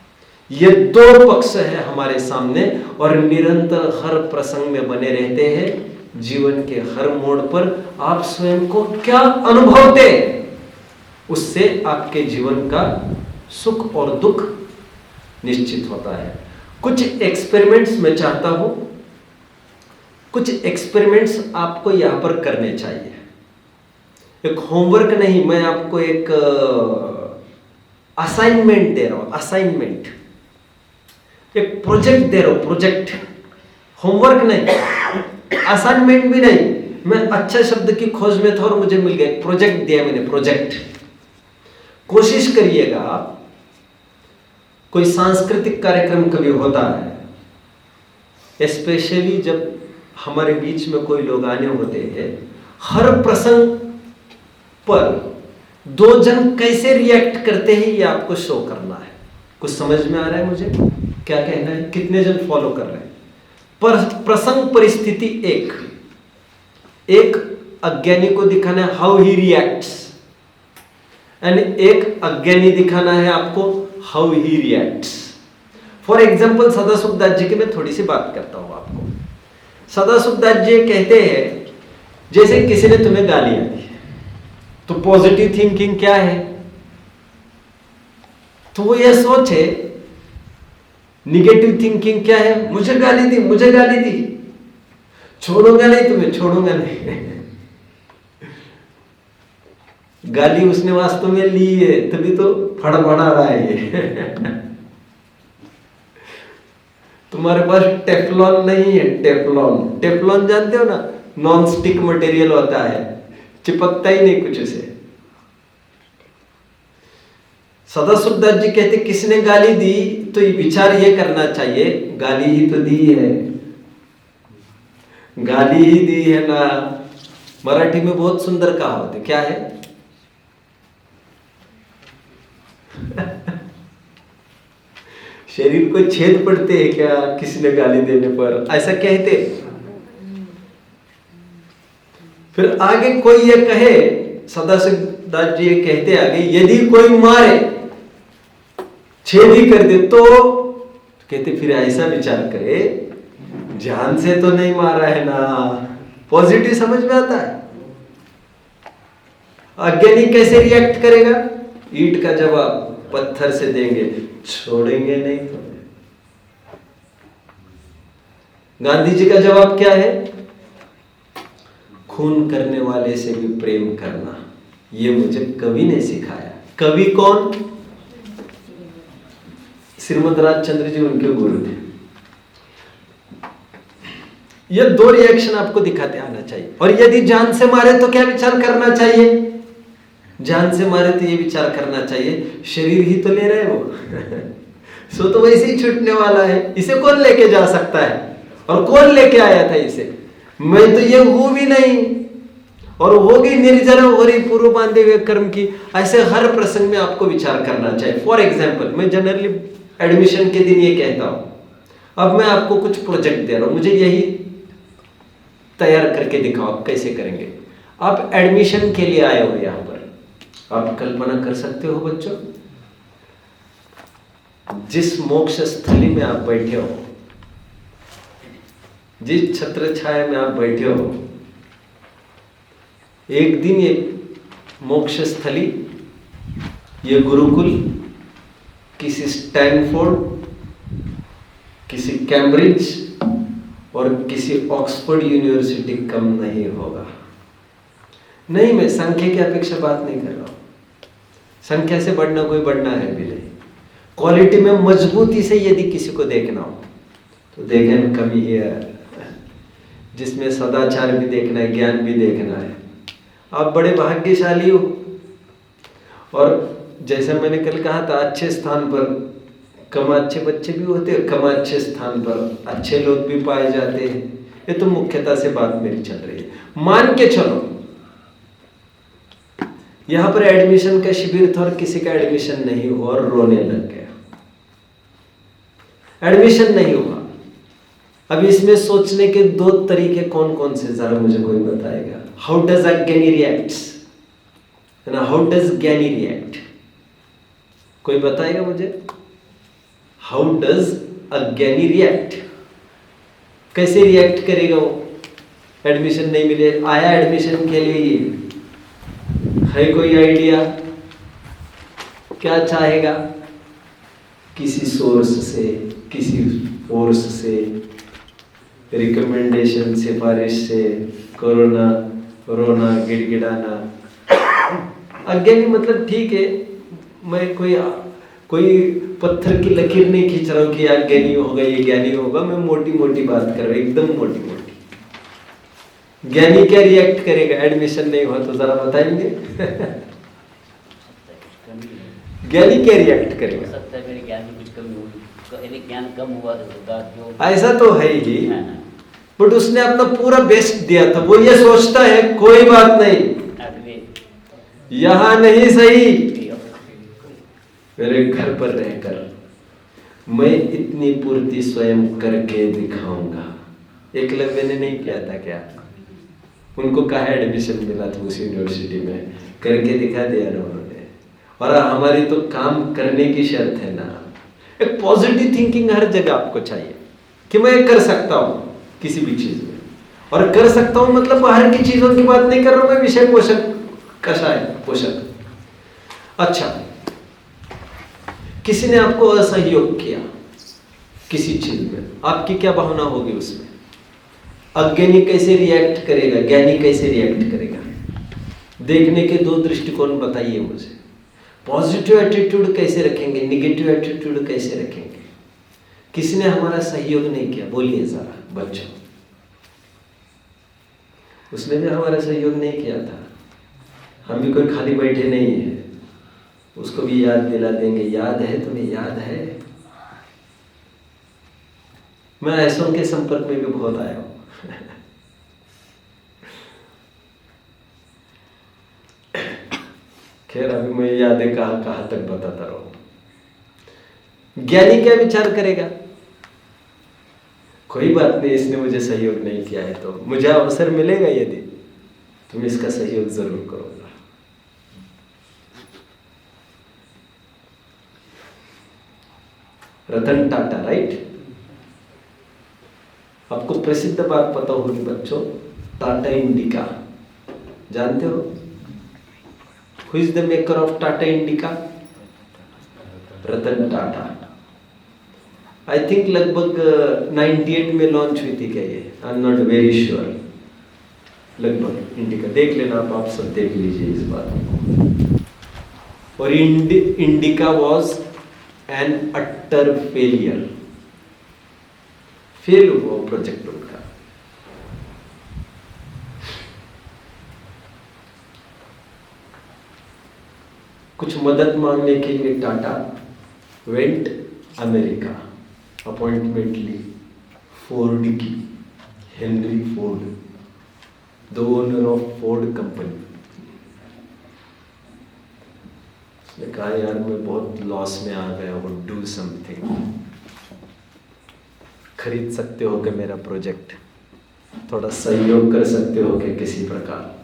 ये दो पक्ष है हमारे सामने और निरंतर हर प्रसंग में बने रहते हैं। जीवन के हर मोड़ पर आप स्वयं को क्या अनुभवते, उससे आपके जीवन का सुख और दुख निश्चित होता है। कुछ एक्सपेरिमेंट्स मैं चाहता हूं, कुछ एक्सपेरिमेंट्स आपको यहां पर करने चाहिए। एक होमवर्क नहीं, मैं आपको एक असाइनमेंट दे रहा हूं, असाइनमेंट, एक प्रोजेक्ट दे रहा हूं, प्रोजेक्ट, होमवर्क नहीं, असाइनमेंट भी नहीं। मैं अच्छे शब्द की खोज में था और मुझे मिल गया, प्रोजेक्ट दिया मैंने, प्रोजेक्ट। कोशिश करिएगा, कोई सांस्कृतिक कार्यक्रम कभी होता है, स्पेशली जब हमारे बीच में कोई लोग आने होते हैं, हर प्रसंग पर दो जन कैसे रिएक्ट करते हैं ये आपको शो करना है। कुछ समझ में आ रहा है मुझे क्या कहना है? कितने जन फॉलो कर रहे हैं? पर प्रसंग परिस्थिति एक अज्ञानी को दिखाना है हाउ ही रिएक्ट्स, एंड एक अज्ञानी दिखाना है आपको how he reacts. For example Sadashivdas ji की मैं थोड़ी सी बात करता हूं आपको। सदाशिवदास जी कहते हैं, जैसे किसी ने तुम्हें गालियां दी तो पॉजिटिव थिंकिंग क्या है? तो वो ये सोचे, निगेटिव थिंकिंग क्या है? मुझे गाली दी, मुझे गाली दी, छोड़ूंगा नहीं तुम्हें, छोड़ूंगा नहीं। गाली उसने वास्तव में ली है, तभी तो फड़फड़ा रहा है ये। तुम्हारे पास टेफ्लॉन नहीं है, टेफ्लॉन, टेफ्लॉन जानते हो ना, नॉन स्टिक मटेरियल होता है, चिपकता ही नहीं कुछ से। सदाशिवदास जी कहते किसने गाली दी तो ये विचार ये करना चाहिए, गाली ही तो दी है, गाली ही दी है ना। मराठी में बहुत सुंदर कहावत है, क्या है? शरीर को छेद पड़ते हैं क्या किसी ने गाली देने पर, ऐसा कहते। फिर आगे कोई ये कहे, सदाशिवदास जी ये कहते आगे, यदि कोई मारे, छेद ही कर दे तो कहते फिर ऐसा विचार करे, जान से तो नहीं मारा है ना। पॉजिटिव समझ में आता है। अज्ञानी कैसे रिएक्ट करेगा? ईंट का जवाब पत्थर से देंगे, छोड़ेंगे नहीं तो। गांधी जी का जवाब क्या है? खून करने वाले से भी प्रेम करना, ये मुझे कवि ने सिखाया। कवि कौन? श्रीमद राजचंद्र जी उनके गुरु थे। ये दो रिएक्शन आपको दिखाते आना चाहिए। और यदि जान से मारे तो क्या विचार करना चाहिए? जान से मारे तो ये विचार करना चाहिए, शरीर ही तो ले रहे हो। सो तो वैसे ही छूटने वाला है, इसे कौन लेके जा सकता है? और कौन लेके आया था इसे? मैं तो ये हूं भी नहीं, और होगी निर्जरा हो रही पूर्व बांधे हुए कर्म की। ऐसे हर प्रसंग में आपको विचार करना चाहिए। फॉर एग्जाम्पल, मैं जनरली एडमिशन के दिन ये कहता हूं, अब मैं आपको कुछ प्रोजेक्ट दे रहा हूं, मुझे यही तैयार करके दिखाओ कैसे करेंगे। आप एडमिशन के लिए आए हो यहां पर, आप कल्पना कर सकते हो बच्चों, जिस मोक्ष स्थली में आप बैठे हो, जिस छत्र छाया में आप बैठे हो, एक दिन ये मोक्ष स्थली, ये गुरुकुल किसी स्टैनफोर्ड, किसी कैम्ब्रिज और किसी ऑक्सफोर्ड यूनिवर्सिटी कम नहीं होगा। नहीं, मैं संख्या की अपेक्षा बात नहीं कर रहा हूं। संख्या से बढ़ना कोई बढ़ना है भी नहीं। क्वालिटी में मजबूती से यदि किसी को देखना हो तो देखें, कमी है जिसमें सदाचार भी देखना है, ज्ञान भी देखना है। आप बड़े भाग्यशाली हो। और जैसे मैंने कल कहा था, अच्छे स्थान पर कम अच्छे बच्चे भी होते हैं, कम अच्छे स्थान पर अच्छे लोग भी पाए जाते हैं। ये तो मुख्यतः से बात मेरी चल रही है। मान के चलो यहां पर एडमिशन का शिविर था और किसी का एडमिशन नहीं हुआ और रोने लग गया, एडमिशन नहीं हुआ। अब इसमें सोचने के दो तरीके कौन कौन से, जरा मुझे कोई बताएगा? हाउ डज अ ज्ञानी रिएक्ट्स, है ना? हाउ डज ज्ञानी रिएक्ट? कोई बताएगा मुझे? हाउ डज अ ज्ञानी रिएक्ट? कैसे रिएक्ट करेगा वो? एडमिशन नहीं मिले, आया एडमिशन के लिए, ये है कोई आइडिया? क्या चाहेगा? किसी सोर्स से, किसी फोर्स से, रिकमेंडेशन, सिफारिश से, कोरोना, रोना, गिड़गिड़ाना। अज्ञानी मतलब ठीक है, मैं कोई पत्थर की लकीर नहीं खींच रहा हूं कि अज्ञानी होगा ये ज्ञानी होगा, मैं मोटी मोटी बात कर रहा हूं, एकदम मोटी मोटी। ज्ञानी क्या रिएक्ट करेगा? एडमिशन नहीं हुआ तो जरा बताएंगे? ज्ञानी क्या रिएक्ट करेगा? सकता है मेरे ज्ञान में कुछ कमी हुई, ज्ञान कम हुआ तो ऐसा तो है ही, बट उसने अपना पूरा बेस्ट दिया था। वो ये सोचता है कोई बात नहीं, यहां नहीं सही, मेरे घर पर रहकर मैं इतनी पूर्ति स्वयं करके दिखाऊंगा। एकलव्य ने नहीं किया था क्या? उनको कहा एडमिशन मिला था उस यूनिवर्सिटी में, करके दिखा दिया ना उन्होंने। और हमारी तो काम करने की शर्त है ना। एक पॉजिटिव थिंकिंग हर जगह आपको चाहिए कि मैं कर सकता हूं किसी भी चीज में, और कर सकता हूं मतलब बाहर की चीजों की बात नहीं कर रहा हूं मैं, विषय पोषक, कषाय पोषक। अच्छा, किसी ने आपको असहयोग किया किसी चीज में, आपकी क्या भावना होगी उसमें? अज्ञानी कैसे रिएक्ट करेगा, ज्ञानी कैसे रिएक्ट करेगा? देखने के दो दृष्टिकोण बताइए मुझे। पॉजिटिव एटीट्यूड कैसे रखेंगे, निगेटिव एटीट्यूड कैसे रखेंगे? किसी ने हमारा सहयोग नहीं किया, बोलिए जरा बच्चों। उसने भी हमारा सहयोग नहीं किया था, हम भी कोई खाली बैठे नहीं है, उसको भी याद दिला देंगे। याद है तुम्हें? याद है? मैं ऐसों के संपर्क में भी बहुत आया हूं। खैर, अभी मैं यादें कहां तक बताता रहूं। ज्ञानी क्या विचार करेगा? कोई बात नहीं, इसने मुझे सहयोग नहीं किया है तो मुझे अवसर मिलेगा यदि, तो मैं इसका सहयोग जरूर करूंगा। रतन टाटा, राइट? आपको प्रसिद्ध बात पता होगी बच्चों, टाटा इंडिका जानते हो? Who is the maker of Tata Indica? Ratan Tata. I think लगभग 98 में लॉन्च हुई थी क्या ये? आई एम नॉट वेरी श्योर। लगभग इंडिका, देख लेना आप सब देख लीजिए इस बात को। और indica was an utter failure, fail हुआ प्रोजेक्ट उनका। कुछ मदद मांगने के लिए टाटा वेंट अमेरिका, अपॉइंटमेंट ली फोर्ड की, Henry Ford, the owner of Ford company. उसने कहा यार मैं बहुत लॉस में आ गया हूं, डू समथिंग, खरीद सकते हो क्या मेरा प्रोजेक्ट? थोड़ा सहयोग कर सकते हो क्या किसी प्रकार?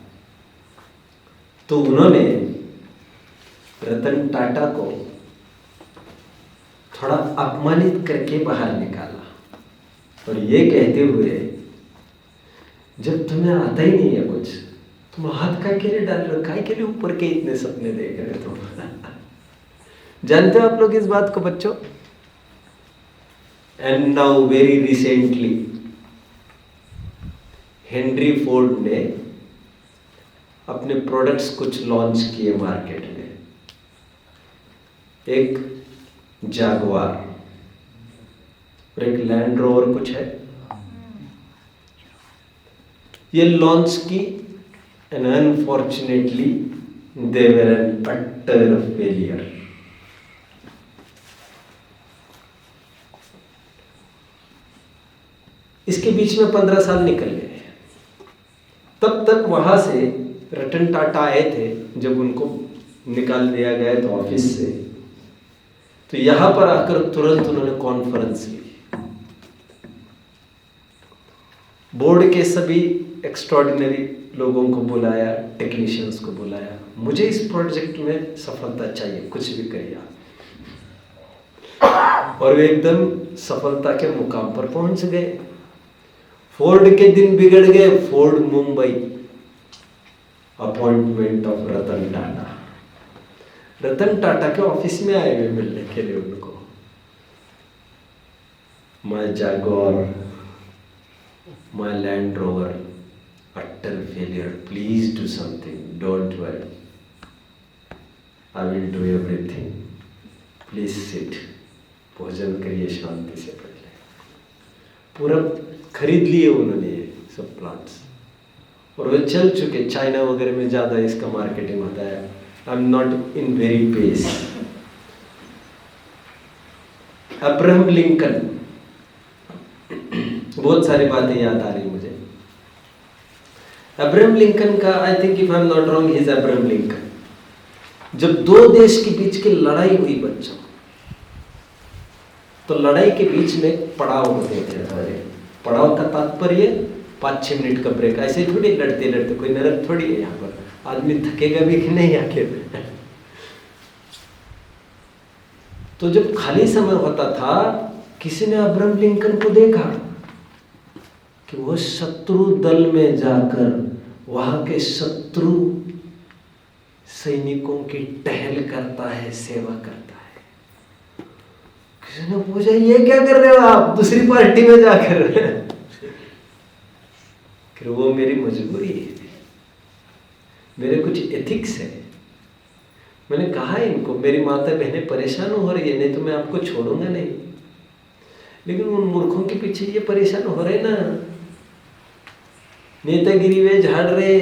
तो उन्होंने रतन टाटा को थोड़ा अपमानित करके बाहर निकाला, और ये कहते हुए, जब तुम्हें आता ही नहीं है कुछ, तुम हाथ काय के लिए डाल रहे हो, काय के लिए ऊपर के इतने सपने देख रहे हो? जानते हो आप लोग इस बात को बच्चों? And now very recently Henry Ford ने अपने प्रोडक्ट्स कुछ लॉन्च किए मार्केट में। एक जागवार और एक लैंड रोवर कुछ है, ये लॉन्च की, and unfortunately they were N utter failure. इसके बीच में 15 साल निकल गए। तब तक वहां से रतन टाटा आए थे, जब उनको निकाल दिया गया था ऑफिस से, तो यहां पर आकर तुरंत उन्होंने कॉन्फ्रेंस ली। बोर्ड के सभी एक्स्ट्रॉर्डिनरी लोगों को बुलाया, टेक्नीशियंस को बुलाया, मुझे इस प्रोजेक्ट में सफलता चाहिए, कुछ भी करिए आप। और वे एकदम सफलता के मुकाम पर पहुंच गए। फोर्ड के दिन बिगड़ गए। Ford Mumbai, appointment of Ratan Tata. Ratan Tata के ऑफिस में आए हुए मिलने के लिए उनको। My Jaguar, my land rover, utter failure, please do something, don't worry, I will do everything, please sit, भोजन करिए शांति से पहले। पूरा खरीद लिए उन्होंने ये सब प्लांट्स, और वे चल चुके। चाइना वगैरह में ज़्यादा इसका मार्केटिंग होता है। I am not in very pace. Abraham Lincoln, बहुत सारी बातें याद आ रही मुझे। अब्राहम लिंकन का, I think if I am not wrong, he is Abraham Lincoln. जब दो देश के बीच की लड़ाई हुई बच्चों, तो लड़ाई के बीच में पड़ाव होते थे। पड़ाव का तात्पर्य 5-6 मिनट का ब्रेक। ऐसे थोड़ी लड़ते लड़ते, कोई नरक थोड़ी है यहाँ पर, आदमी थकेगा भी कि नहीं आखिर में। तो जब खाली समय होता था, किसी ने अब्राहम लिंकन को देखा कि वो शत्रु दल में जाकर वहां के शत्रु सैनिकों की टहल करता है, सेवा करता है। किसी ने पूछा, ये क्या कर रहे हो आप दूसरी पार्टी में जाकर? फिर वो मेरी मजबूरी है, मेरे कुछ एथिक्स है। मैंने कहा इनको, मेरी माता बहनें परेशान हो रही है, नहीं तो मैं आपको छोड़ूंगा नहीं। लेकिन उन मूर्खों के पीछे ये परेशान हो रहे ना, नेतागिरी वे झाड़ रहे,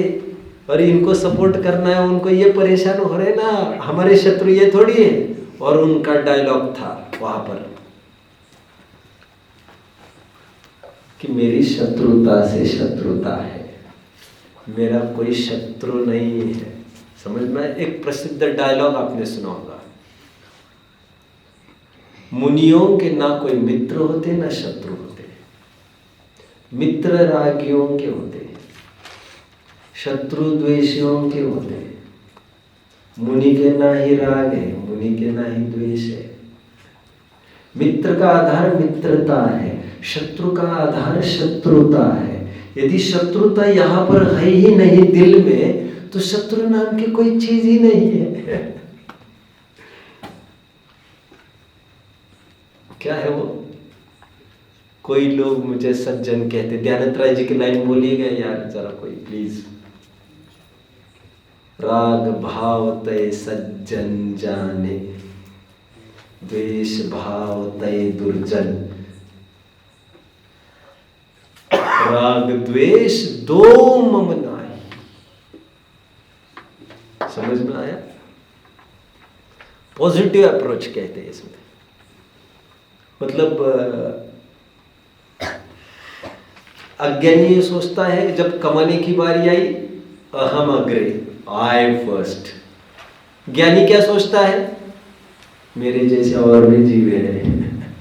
और इनको सपोर्ट करना है, उनको ये परेशान हो रहे ना, हमारे शत्रु ये थोड़ी है। और उनका डायलॉग था वहां पर कि मेरी शत्रुता से शत्रुता है, मेरा कोई शत्रु नहीं है। समझ में? एक प्रसिद्ध डायलॉग आपने सुना होगा, मुनियों के ना कोई मित्र होते ना शत्रु होते, मित्र रागियों के होते, शत्रु द्वेषियों के होते। मुनि के ना ही राग है, मुनि के ना ही द्वेष है। मित्र का आधार मित्रता है, शत्रु का आधार शत्रुता है। यदि शत्रुता यहाँ पर है ही नहीं दिल में, तो शत्रु नाम की कोई चीज ही नहीं है। क्या है वो? कोई लोग मुझे सज्जन कहते। दयानंद राय जी की लाइन बोलिएगा यार जरा कोई प्लीज। राग भाव तय सज्जन जाने, द्वेष भाव तय दुर्जन। राग द्वेष दो मम नाहि। समझ में आया? पॉजिटिव अप्रोच कहते हैं इसमें। मतलब अज्ञानी ये सोचता है जब कमाने की बारी आई, अहम अग्रे, आई फर्स्ट। ज्ञानी क्या सोचता है? मेरे जैसे और भी जीव हैं,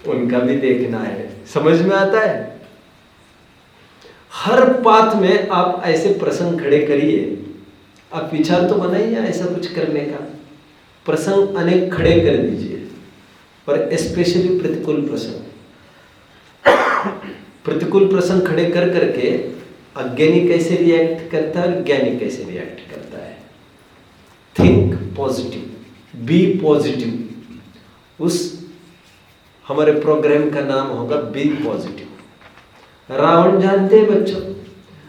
उनका भी देखना है। समझ में आता है? हर पाठ में आप ऐसे प्रसंग खड़े करिए, आप विचार तो बनाइए ऐसा कुछ करने का। प्रसंग अनेक खड़े कर दीजिए, और स्पेशली प्रतिकूल प्रसंग। प्रतिकूल प्रसंग खड़े कर करके अज्ञानी कैसे रिएक्ट करता है और ज्ञानी कैसे रिएक्ट करता है। Think positive, be positive. उस हमारे प्रोग्राम का नाम होगा बी पॉजिटिव। रावण जानते हैं बच्चों,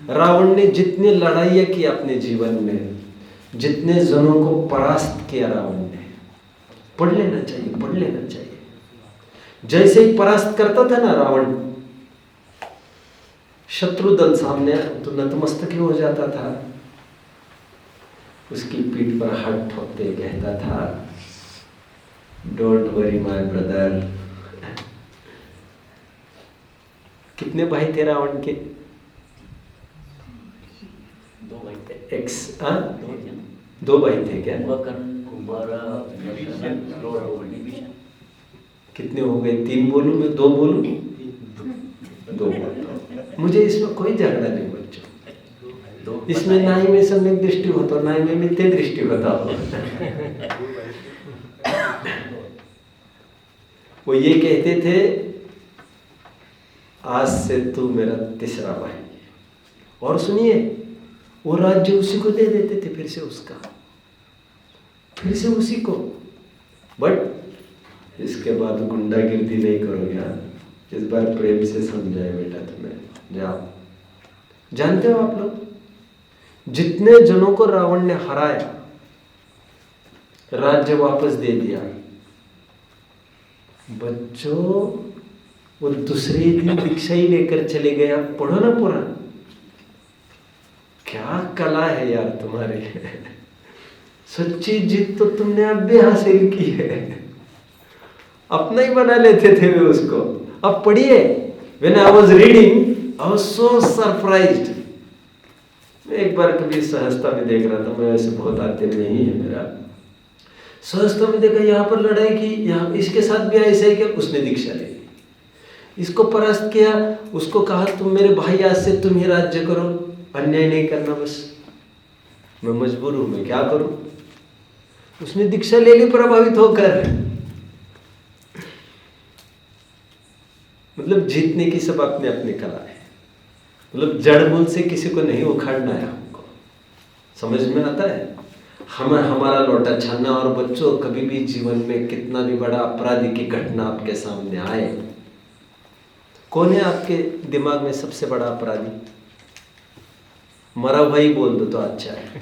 रावण ने जितने लड़ाइयाँ की अपने जीवन में, जितने जनों को परास्त किया रावण ने, पढ़ लेना चाहिए, पढ़ लेना चाहिए। जैसे ही परास्त करता था ना रावण, शत्रु दल सामने तो नतमस्तक हो जाता था। उसकी पीठ पर हाथ ठोकते कहता था, डोंट वरी माय ब्रदर। कितने भाई थे रावण के? दो भाई थे। एक्स हाँ दो जन। 2 भाई थे क्या? कुंभकर्ण और विभीषण। कितने हो गए? 3 बोलूं मैं, 2 बोलूं? 2 बोलता। मुझे इसमें कोई झगड़ा नहीं बच्चों। इसमें ना ही में सम्यक दृष्टि होता ना ही में मिथ्या दृष्टि होता हो। वो ये कहते थे आज से तू मेरा तीसरा भाई है। और सुनिए वो राज्य उसी को दे देते थे, फिर से उसी को। बट इसके बाद गुंडागिर्दी नहीं करोगे हाँ? इस बार प्रेम से समझाए बेटा तुम्हें, जाओ। जानते हो आप लोग जितने जनों को रावण ने हराया, राज्य वापस दे दिया, बच्चों वो दूसरे दिन दीक्षा ही लेकर चले गए। आप पढ़ो ना पुराण, क्या कला है यार तुम्हारे। सच्ची जीत तो तुमने अब भी हासिल की है। अपना ही बना लेते थे वे उसको। अब पढ़िए, when I was reading, I was so surprised. मैं एक बार कभी सहजता में देख रहा था, मैं वैसे बहुत आते नहीं है मेरा। सहजता में देखा यहाँ पर लड़ाई की, यहाँ इसके साथ भी ऐसा ही किया, उसने दीक्षा ले ली। इसको परास्त किया, उसको कहा तुम मेरे भाई आज से तुम ही राज्य करो, अन्याय नहीं करना, बस मैं मजबूर हूं, मैं क्या करूं। उसने दीक्षा ले ली प्रभावित होकर। मतलब जीतने की सब अपने अपने कला है। मतलब जड़ मूल से किसी को नहीं उखाड़ना है हमको, समझ में आता है। हमारा लोटा छानना। और बच्चों कभी भी जीवन में कितना भी बड़ा अपराधी की घटना आपके सामने आए, कौन है आपके दिमाग में सबसे बड़ा अपराधी? मरा भाई बोल दो तो अच्छा है।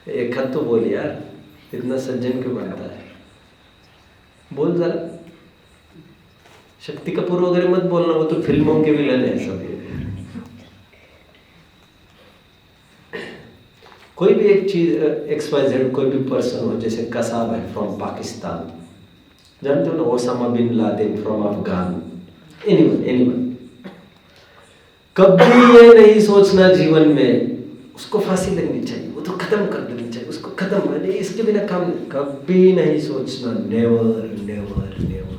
एक खत तो बोल यार, इतना सज्जन क्यों बनता है, बोल जरा। शक्ति कपूर वगैरह मत बोलना, वो तो फिल्मों के विलन है सब। कोई भी एक चीज XYZ, कोई भी पर्सन हो, जैसे कसाब है फ्रॉम पाकिस्तान, जानते हो ना, Osama bin Laden from Afghan, anyone. कभी ये नहीं सोचना जीवन में उसको फांसी लगनी चाहिए, वो तो खत्म कर देनी चाहिए, उसको खत्म, नहीं इसके बिना काम नहीं, कभी नहीं सोचना। Never never never.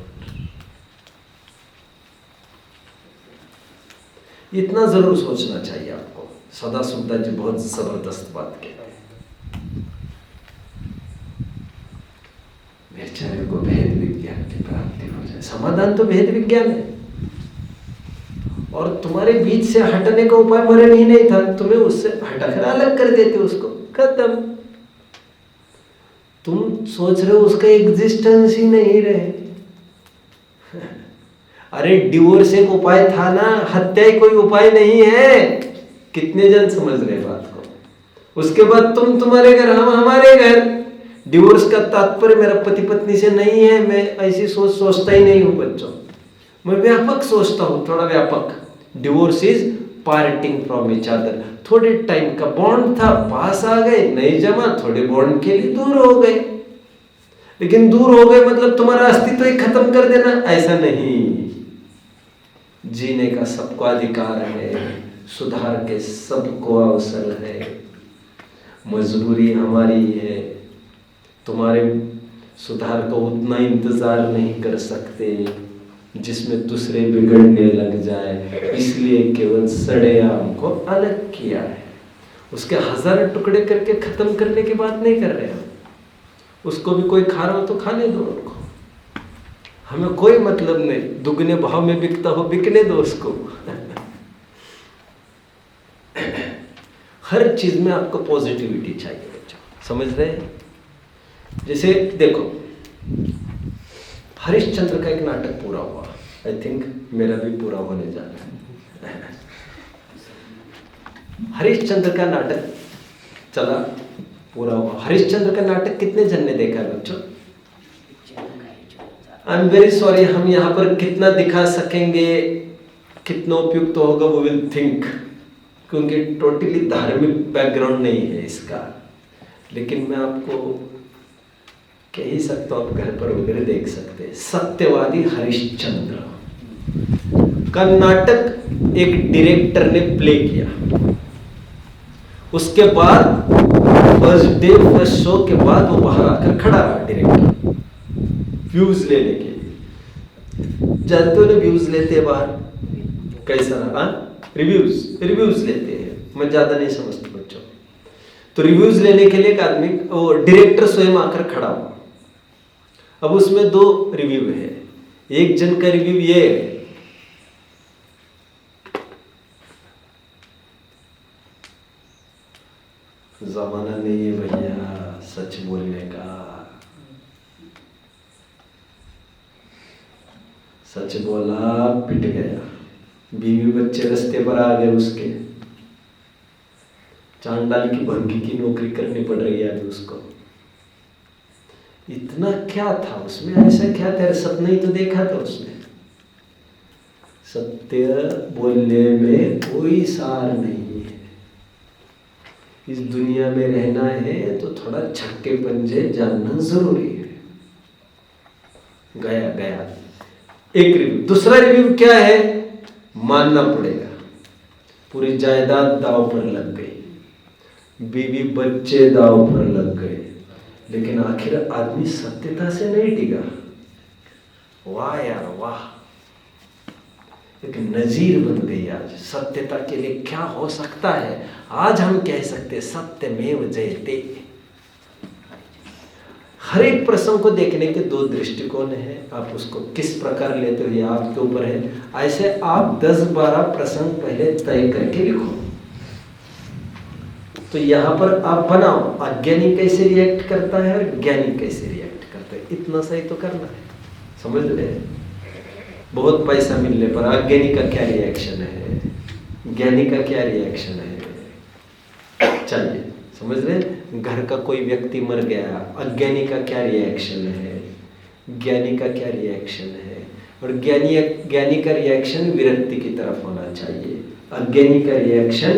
इतना जरूर सोचना चाहिए आपको। सदा सुविधा जी बहुत जबरदस्त बात कहते हैं, बेचारे को भेद विज्ञान की प्राप्ति हो जाए। समाधान तो भेद विज्ञान है, और तुम्हारे बीच से हटने का उपाय मरण ही नहीं था, तुम्हें उससे हटाकर अलग कर देते उसको, खत्म। तुम सोच रहे हो उसका एग्जिस्टेंस ही नहीं रहे। अरे डिवोर्स एक उपाय था ना, हत्या ही कोई उपाय नहीं है। कितने जन समझ रहे बात को। उसके बाद तुम तुम्हारे घर, हम हमारे घर। डिवोर्स का तात्पर्य मेरा पति पत्नी से नहीं है, मैं ऐसी सोचता ही नहीं हूं बच्चों। मैं व्यापक सोचता हूं, थोड़ा व्यापक। Divorce is parting from each other. थोड़े टाइम का बॉन्ड था, पास आ गए, नहीं जमा, थोड़े बॉन्ड के लिए दूर हो गए। लेकिन दूर हो गए मतलब तुम्हारा अस्तित्व ही खत्म कर देना, ऐसा नहीं। जीने का सबको अधिकार है, सुधार के सबको अवसर है। मजबूरी हमारी है, तुम्हारे सुधार का उतना इंतजार नहीं कर सकते जिसमें दूसरे बिगड़ने लग जाए, इसलिए केवल सड़े आम को अलग किया है। उसके 1000 टुकड़े करके खत्म करने की बात नहीं कर रहे हम। उसको भी कोई खा रहा हो तो खाने दो उनको, हमें कोई मतलब नहीं। दुगने भाव में बिकता हो, बिकने दो उसको। हर चीज में आपको पॉजिटिविटी चाहिए बच्चों, समझ रहे हैं। जैसे देखो, हरिश्चंद्र का एक नाटक पूरा हुआ, आई थिंक मेरा भी पूरा होने जा रहा है। हरिश्चंद्र का नाटक चला, पूरा हुआ। हरिश्चंद्र का नाटक कितने जन ने देखा बच्चों? आई एम वेरी सॉरी, हम यहाँ पर कितना दिखा सकेंगे, कितना उपयुक्त तो होगा, वो विल थिंक, क्योंकि टोटली धार्मिक बैकग्राउंड नहीं है इसका। लेकिन मैं आपको कह ही सकता हूँ, आप घर पर वगैरह देख सकते हैं। सत्यवादी हरिश्चंद्र, का नाटक एक डायरेक्टर ने प्ले किया। उसके बाद फर्स्ट डे फर्स्ट शो के बाद वो बाहर आकर खड़ा रहा डायरेक्टर, व्यूज लेने के लिए। जानते हो ना व्यूज लेते हैं बाहर कैसा रहा? रिव्यूज लेते हैं। मैं ज्यादा नहीं समझता बच्चों। तो रिव्यूज लेने के लिए एक आदमी, वो डायरेक्टर स्वयं आकर खड़ा हुआ। अब उसमें 2 रिव्यू है। एक जन का रिव्यू ये है, जमाना नहीं है भैया सच बोलने का, सच बोला पिट गया, बीवी बच्चे रास्ते पर आ गए उसके, चांडाल की भंगी की नौकरी करनी पड़ रही है अभी उसको। इतना क्या था उसमें, ऐसा क्या था? सपना ही तो देखा था उसने। सत्य बोलने में कोई सार नहीं है। इस दुनिया में रहना है तो थोड़ा छक्के पंजे जानना जरूरी है। गया एक रिव्यू। दूसरा रिव्यू क्या है? मानना पड़ेगा पूरी जायदाद दांव पर लग गई, बीवी बच्चे दांव पर लग गए, लेकिन आखिर आदमी सत्यता से नहीं टिका। वाह यार वाह, एक नजीर बन गई आज सत्यता के लिए। क्या हो सकता है? आज हम कह सकते सत्यमेव जयते। हर एक प्रसंग को देखने के 2 दृष्टिकोण है। आप उसको किस प्रकार लेते हो ये आपके ऊपर है। ऐसे आप 10-12 प्रसंग पहले तय करके लिखो। तो यहां पर आप बनाओ अज्ञानी कैसे रिएक्ट करता है और ज्ञानी कैसे रिएक्ट करता है। इतना सही तो करना है, समझ ले। बहुत पैसा मिलने पर अज्ञानी का क्या रिएक्शन है, ज्ञानी का क्या रिएक्शन है, चलिए समझ रहे। घर का कोई व्यक्ति मर गया, अज्ञानी का क्या रिएक्शन है, ज्ञानी का क्या रिएक्शन है। और ज्ञानी का रिएक्शन विरक्ति की तरफ होना चाहिए, अज्ञानी का रिएक्शन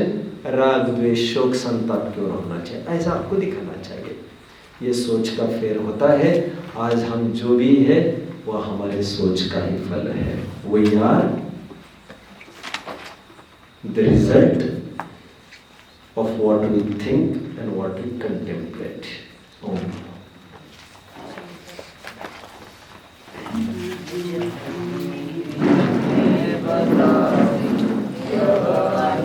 राग द्वेष शोक संताप की ओर होना चाहिए। ऐसा आपको दिखाना चाहिए। ये सोच का फेर होता है। आज हम जो भी है वह हमारे सोच का ही फल है। We are the result of what we think and what we contemplate. Om.